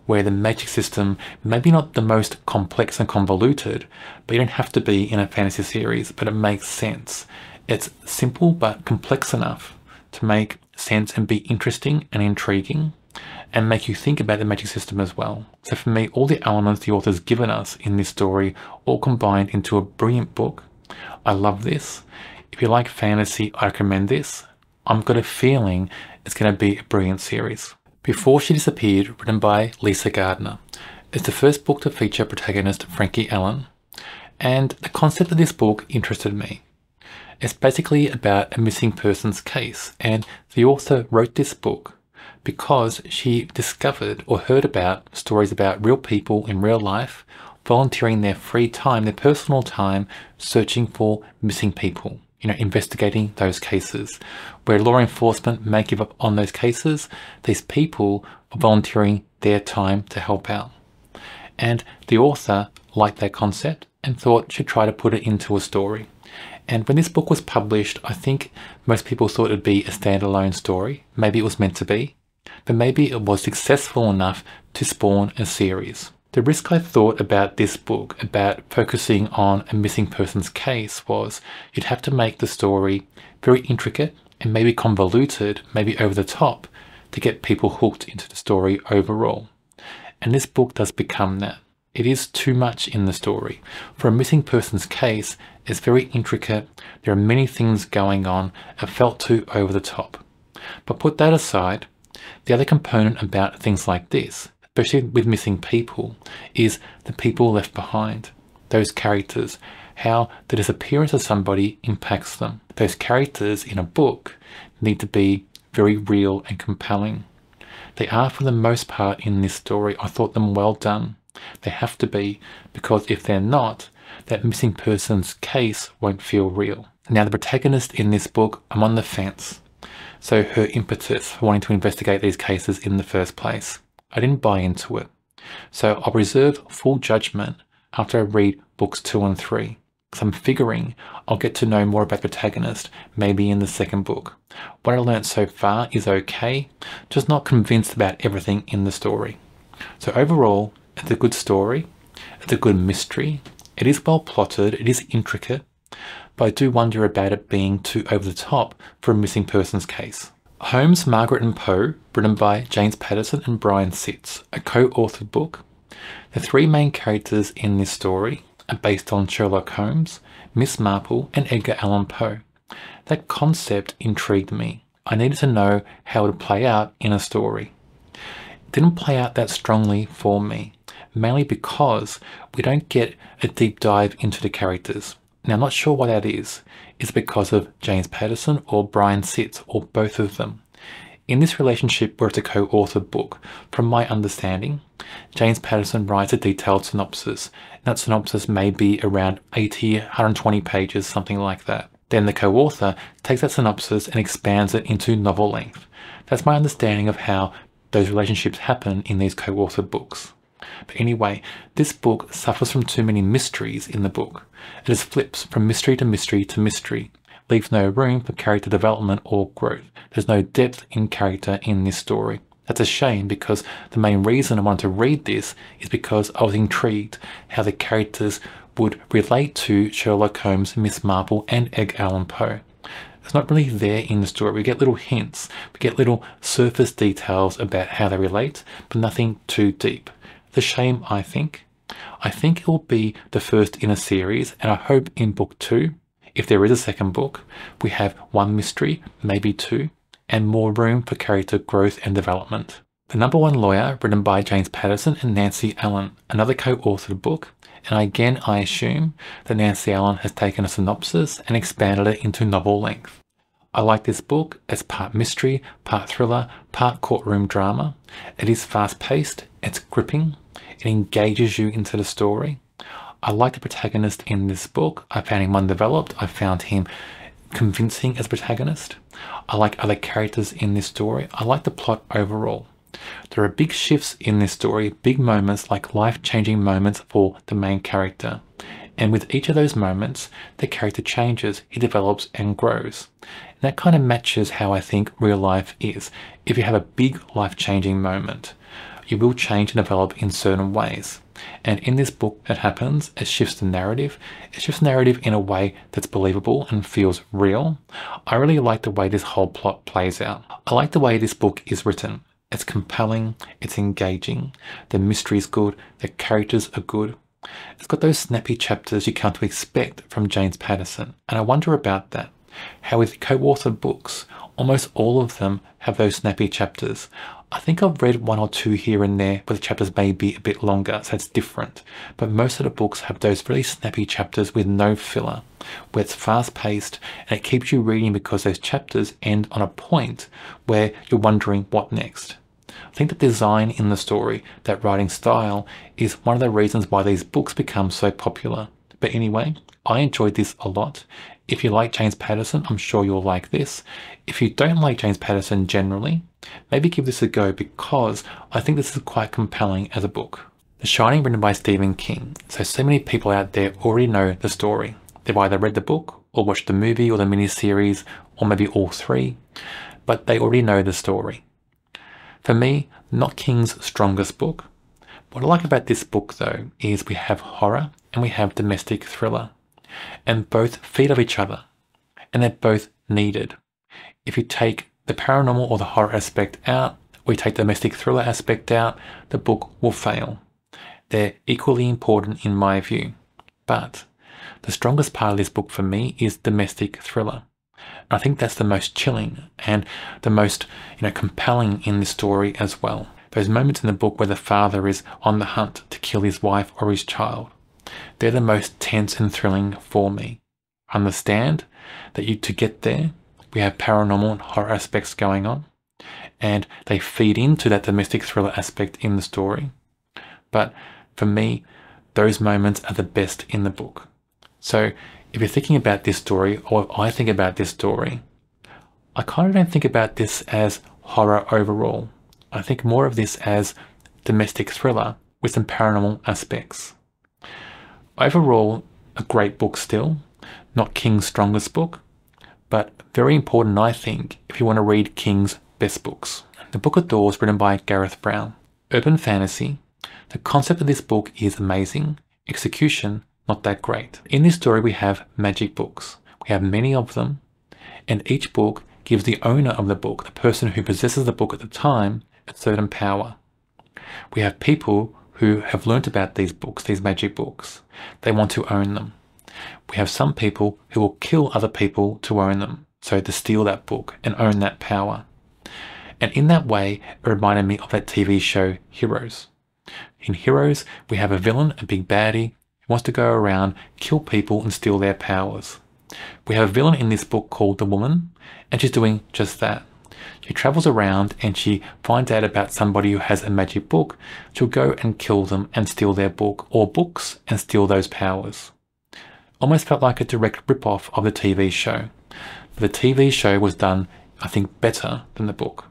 where the magic system, maybe not the most complex and convoluted, but you don't have to be in a fantasy series, but it makes sense. It's simple but complex enough to make sense and be interesting and intriguing and make you think about the magic system as well. So for me, all the elements the author's given us in this story all combined into a brilliant book. I love this. If you like fantasy, I recommend this. I've got a feeling it's going to be a brilliant series. Before She Disappeared, written by Lisa Gardner. It's the first book to feature protagonist Frankie Allen, and the concept of this book interested me. It's basically about a missing persons case, and the author wrote this book because she discovered or heard about stories about real people in real life volunteering their free time, their personal time, searching for missing people. Investigating those cases. Where law enforcement may give up on those cases, these people are volunteering their time to help out. And the author liked that concept and thought she'd try to put it into a story. And when this book was published, I think most people thought it would be a standalone story. Maybe it was meant to be, but maybe it was successful enough to spawn a series. The risk I thought about this book, about focusing on a missing persons case, was you'd have to make the story very intricate and maybe convoluted, maybe over the top, to get people hooked into the story overall. And this book does become that. It is too much in the story. For a missing persons case, it's very intricate, there are many things going on, it felt too over the top. But put that aside, the other component about things like this, especially with missing people, is the people left behind. Those characters, how the disappearance of somebody impacts them. Those characters in a book need to be very real and compelling. They are for the most part in this story. I thought them well done. They have to be, because if they're not, that missing person's case won't feel real. Now the protagonist in this book, I'm on the fence. So her impetus for wanting to investigate these cases in the first place, I didn't buy into it. So I'll reserve full judgment after I read books 2 and 3. Because I'm figuring I'll get to know more about the protagonist maybe in the second book. What I learnt so far is okay, just not convinced about everything in the story. So overall, it's a good story, it's a good mystery, it is well plotted, it is intricate, but I do wonder about it being too over the top for a missing persons case. Holmes, Margaret and Poe, written by James Patterson and Brian Sitz, a co-authored book. The 3 main characters in this story are based on Sherlock Holmes, Miss Marple and Edgar Allan Poe. That concept intrigued me. I needed to know how it would play out in a story. It didn't play out that strongly for me, mainly because we don't get a deep dive into the characters. Now I'm not sure why that is. Is it because of James Patterson or Brian Sitz or both of them? In this relationship where it's a co-authored book, from my understanding, James Patterson writes a detailed synopsis. And that synopsis may be around 80, 120 pages, something like that. Then the co-author takes that synopsis and expands it into novel length. That's my understanding of how those relationships happen in these co-authored books. But anyway, this book suffers from too many mysteries in the book. It just flips from mystery to mystery to mystery, leaves no room for character development or growth. There's no depth in character in this story. That's a shame, because the main reason I wanted to read this is because I was intrigued how the characters would relate to Sherlock Holmes, Miss Marple and Edgar Allan Poe. It's not really there in the story. We get little hints, we get little surface details about how they relate, but nothing too deep. It's a shame, I think. I think it will be the first in a series, and I hope in book 2, if there is a second book, we have 1 mystery, maybe 2, and more room for character growth and development. The Number One Lawyer, written by James Patterson and Nancy Allen, another co-authored book, and again I assume that Nancy Allen has taken a synopsis and expanded it into novel length. I like this book as part mystery, part thriller, part courtroom drama. It is fast-paced, it's gripping, it engages you into the story. I like the protagonist in this book. I found him well-developed. I found him convincing as a protagonist. I like other characters in this story. I like the plot overall. There are big shifts in this story, big moments, like life-changing moments for the main character. And with each of those moments, the character changes, he develops and grows. And that kind of matches how I think real life is. If you have a big life-changing moment, you will change and develop in certain ways. And in this book that happens, it shifts the narrative. It shifts the narrative in a way that's believable and feels real. I really like the way this whole plot plays out. I like the way this book is written. It's compelling, it's engaging, the mystery is good, the characters are good. It's got those snappy chapters you come to expect from James Patterson, and I wonder about that. How with co-authored books, almost all of them have those snappy chapters. I think I've read 1 or 2 here and there where the chapters may be a bit longer, so it's different. But most of the books have those really snappy chapters with no filler, where it's fast-paced and it keeps you reading because those chapters end on a point where you're wondering what next. I think the design in the story, that writing style, is one of the reasons why these books become so popular. But anyway, I enjoyed this a lot. If you like James Patterson, I'm sure you'll like this. If you don't like James Patterson generally, maybe give this a go, because I think this is quite compelling as a book. The Shining, written by Stephen King. So many people out there already know the story. They've either read the book or watched the movie or the miniseries, or maybe all three, but they already know the story. For me, not King's strongest book. What I like about this book though is we have horror and we have domestic thriller, and both feed off each other, and they're both needed. If you take the paranormal or the horror aspect out, or you take the domestic thriller aspect out, the book will fail. They're equally important in my view, but the strongest part of this book for me is domestic thriller. I think that's the most chilling and the most, compelling in the story as well. Those moments in the book where the father is on the hunt to kill his wife or his child, they're the most tense and thrilling for me. I understand that to get there, we have paranormal and horror aspects going on, and they feed into that domestic thriller aspect in the story. But for me, those moments are the best in the book. So if you're thinking about this story, or if I think about this story, I kind of don't think about this as horror overall. I think more of this as domestic thriller with some paranormal aspects. Overall, a great book still, not King's strongest book, but very important, I think, if you want to read King's best books. The Book of Doors, written by Gareth Brown. Urban fantasy. The concept of this book is amazing. Execution, not that great. In this story, we have magic books. We have many of them, and each book gives the owner of the book, the person who possesses the book at the time, a certain power. We have people who have learnt about these books, these magic books. They want to own them. We have some people who will kill other people to own them, so to steal that book and own that power. And in that way, it reminded me of that TV show Heroes. In Heroes, we have a villain, a big baddie, who wants to go around, kill people and steal their powers. We have a villain in this book called The Woman, and she's doing just that. She travels around and she finds out about somebody who has a magic book. She'll go and kill them and steal their book or books and steal those powers. Almost felt like a direct rip-off of the TV show. The TV show was done, I think, better than the book.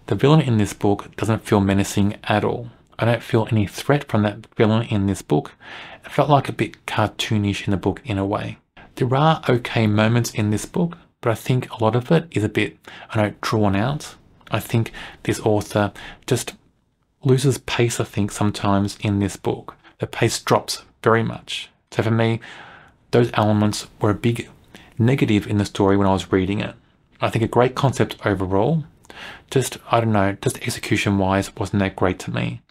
The villain in this book doesn't feel menacing at all. I don't feel any threat from that villain in this book. It felt like a bit cartoonish in the book in a way. There are okay moments in this book, but I think a lot of it is a bit, drawn out. I think this author just loses pace, I think, sometimes in this book. The pace drops very much. So for me, those elements were a big negative in the story when I was reading it. I think a great concept overall, just execution-wise wasn't that great to me.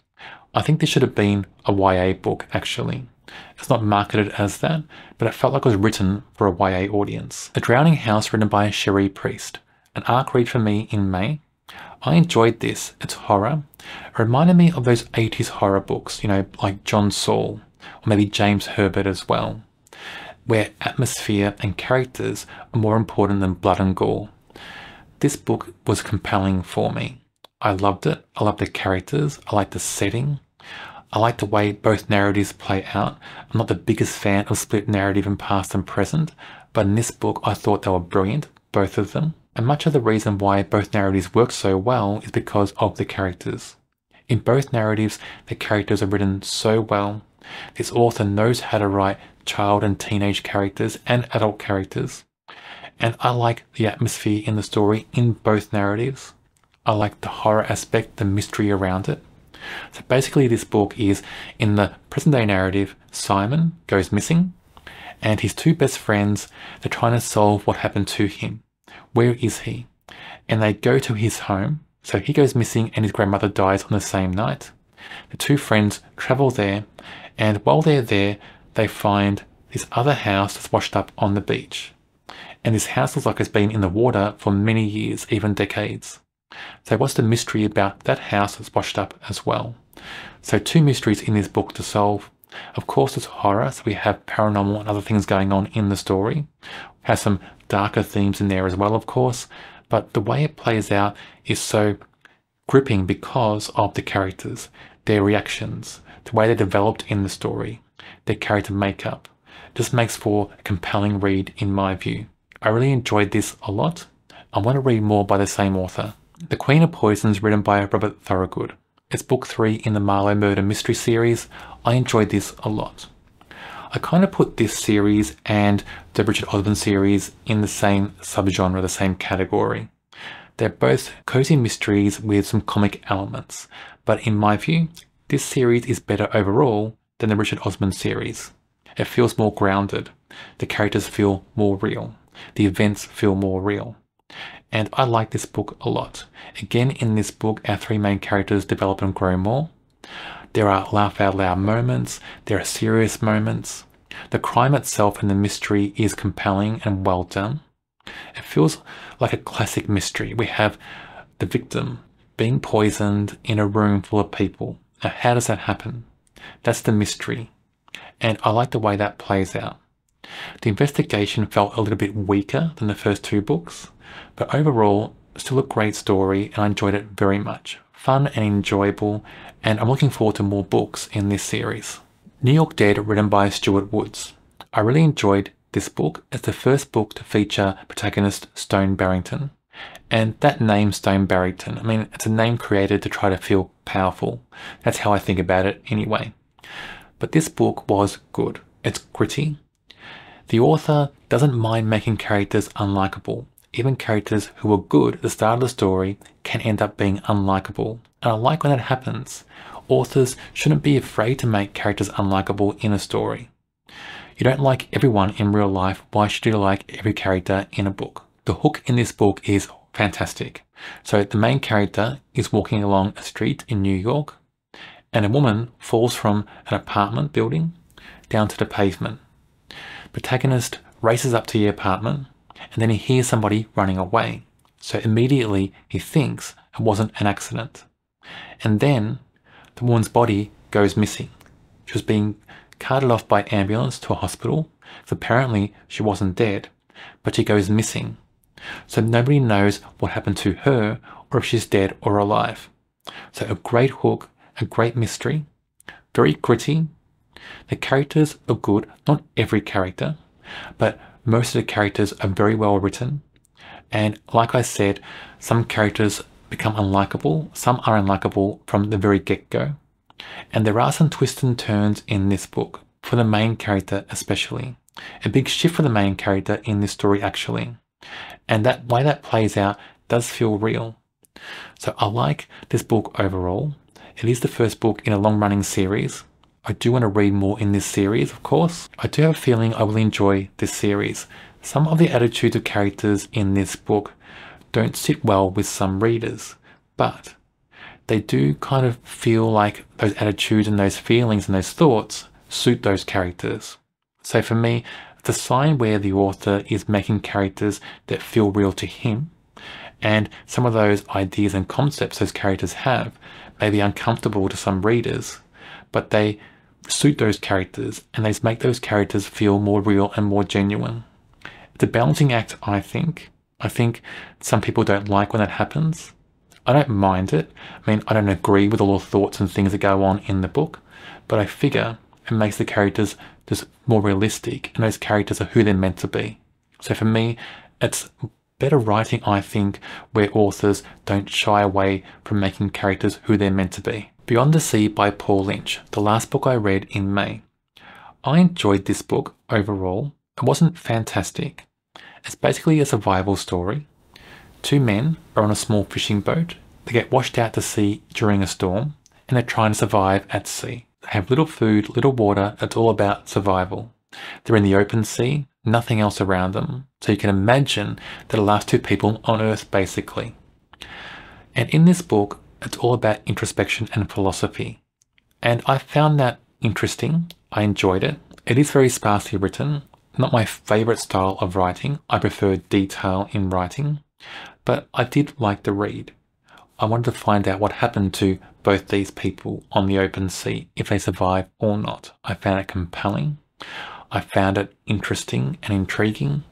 I think this should have been a YA book, actually. It's not marketed as that, but it felt like it was written for a YA audience. The Drowning House, written by Cherie Priest. An arc read for me in May. I enjoyed this. It's horror. It reminded me of those 80s horror books, like John Saul, or maybe James Herbert as well, where atmosphere and characters are more important than blood and gore. This book was compelling for me. I loved it. I loved the characters. I liked the setting. I like the way both narratives play out. I'm not the biggest fan of split narrative in past and present, but in this book I thought they were brilliant, both of them. And much of the reason why both narratives work so well is because of the characters. In both narratives, the characters are written so well. This author knows how to write child and teenage characters and adult characters. And I like the atmosphere in the story in both narratives. I like the horror aspect, the mystery around it. So basically this book is, in the present day narrative, Simon goes missing and his two best friends, they're trying to solve what happened to him. Where is he? And they go to his home. So he goes missing and his grandmother dies on the same night. The two friends travel there, and while they're there, they find this other house that's washed up on the beach. And this house looks like it's been in the water for many years, even decades. So what's the mystery about that house that's washed up as well? So two mysteries in this book to solve. Of course it's horror, so we have paranormal and other things going on in the story. Has some darker themes in there as well, of course, but the way it plays out is so gripping because of the characters, their reactions, the way they're developed in the story, their character makeup. Just makes for a compelling read in my view. I really enjoyed this a lot. I want to read more by the same author. The Queen of Poisons, written by Robert Thorogood. It's book 3 in the Marlowe Murder Mystery series. I enjoyed this a lot. I kind of put this series and the Richard Osman series in the same subgenre, the same category. They're both cozy mysteries with some comic elements, but in my view, this series is better overall than the Richard Osman series. It feels more grounded, the characters feel more real, the events feel more real. And I like this book a lot. Again, in this book, our three main characters develop and grow more. There are laugh out loud moments, there are serious moments. The crime itself and the mystery is compelling and well done. It feels like a classic mystery. We have the victim being poisoned in a room full of people. Now, how does that happen? That's the mystery. And I like the way that plays out. The investigation felt a little bit weaker than the first two books, but overall, still a great story, and I enjoyed it very much. Fun and enjoyable, and I'm looking forward to more books in this series. New York Dead, written by Stuart Woods. I really enjoyed this book. It's the first book to feature protagonist Stone Barrington. And that name, Stone Barrington, I mean, it's a name created to try to feel powerful. That's how I think about it anyway. But this book was good. It's gritty. The author doesn't mind making characters unlikable. Even characters who were good at the start of the story can end up being unlikable. And I like when that happens. Authors shouldn't be afraid to make characters unlikable in a story. You don't like everyone in real life, why should you like every character in a book? The hook in this book is fantastic. So the main character is walking along a street in New York, and a woman falls from an apartment building down to the pavement. Protagonist races up to the apartment, and then he hears somebody running away. So immediately he thinks it wasn't an accident. And then the woman's body goes missing. She was being carted off by ambulance to a hospital, so apparently she wasn't dead, but she goes missing. So nobody knows what happened to her, or if she's dead or alive. So a great hook, a great mystery, very gritty. The characters are good, not every character, but most of the characters are very well written. And like I said, some characters become unlikable, some are unlikable from the very get-go. And there are some twists and turns in this book, for the main character especially. A big shift for the main character in this story actually. And that way that plays out does feel real. So I like this book overall. It is the first book in a long-running series. I do want to read more in this series, of course. I do have a feeling I will enjoy this series. Some of the attitudes of characters in this book don't sit well with some readers, but they do kind of feel like those attitudes and those feelings and those thoughts suit those characters. So for me, it's a sign where the author is making characters that feel real to him, and some of those ideas and concepts those characters have may be uncomfortable to some readers, but they suit those characters and they make those characters feel more real and more genuine. It's a balancing act, I think. I think some people don't like when that happens. I don't mind it. I mean, I don't agree with all the thoughts and things that go on in the book, but I figure it makes the characters just more realistic, and those characters are who they're meant to be. So for me, it's better writing, I think, where authors don't shy away from making characters who they're meant to be. Beyond the Sea by Paul Lynch, the last book I read in May. I enjoyed this book overall. It wasn't fantastic. It's basically a survival story. Two men are on a small fishing boat. They get washed out to sea during a storm, and they're trying to survive at sea. They have little food, little water. It's all about survival. They're in the open sea, nothing else around them. So you can imagine they're the last two people on Earth, basically. And in this book, it's all about introspection and philosophy. And I found that interesting. I enjoyed it. It is very sparsely written. Not my favourite style of writing. I prefer detail in writing. But I did like the read. I wanted to find out what happened to both these people on the open sea, if they survived or not. I found it compelling. I found it interesting and intriguing.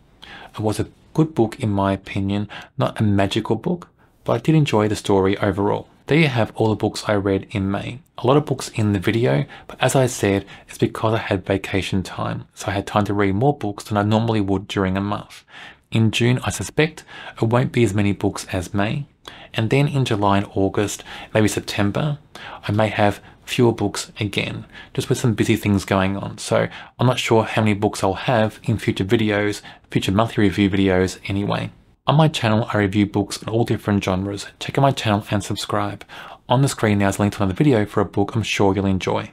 It was a good book in my opinion, not a magical book, but I did enjoy the story overall. There you have all the books I read in May. A lot of books in the video, but as I said, it's because I had vacation time, so I had time to read more books than I normally would during a month. In June, I suspect it won't be as many books as May, and then in July and August, maybe September, I may have fewer books again, just with some busy things going on. So I'm not sure how many books I'll have in future videos, future monthly review videos anyway. On my channel, I review books in all different genres. Check out my channel and subscribe. On the screen now is a link to another video for a book I'm sure you'll enjoy.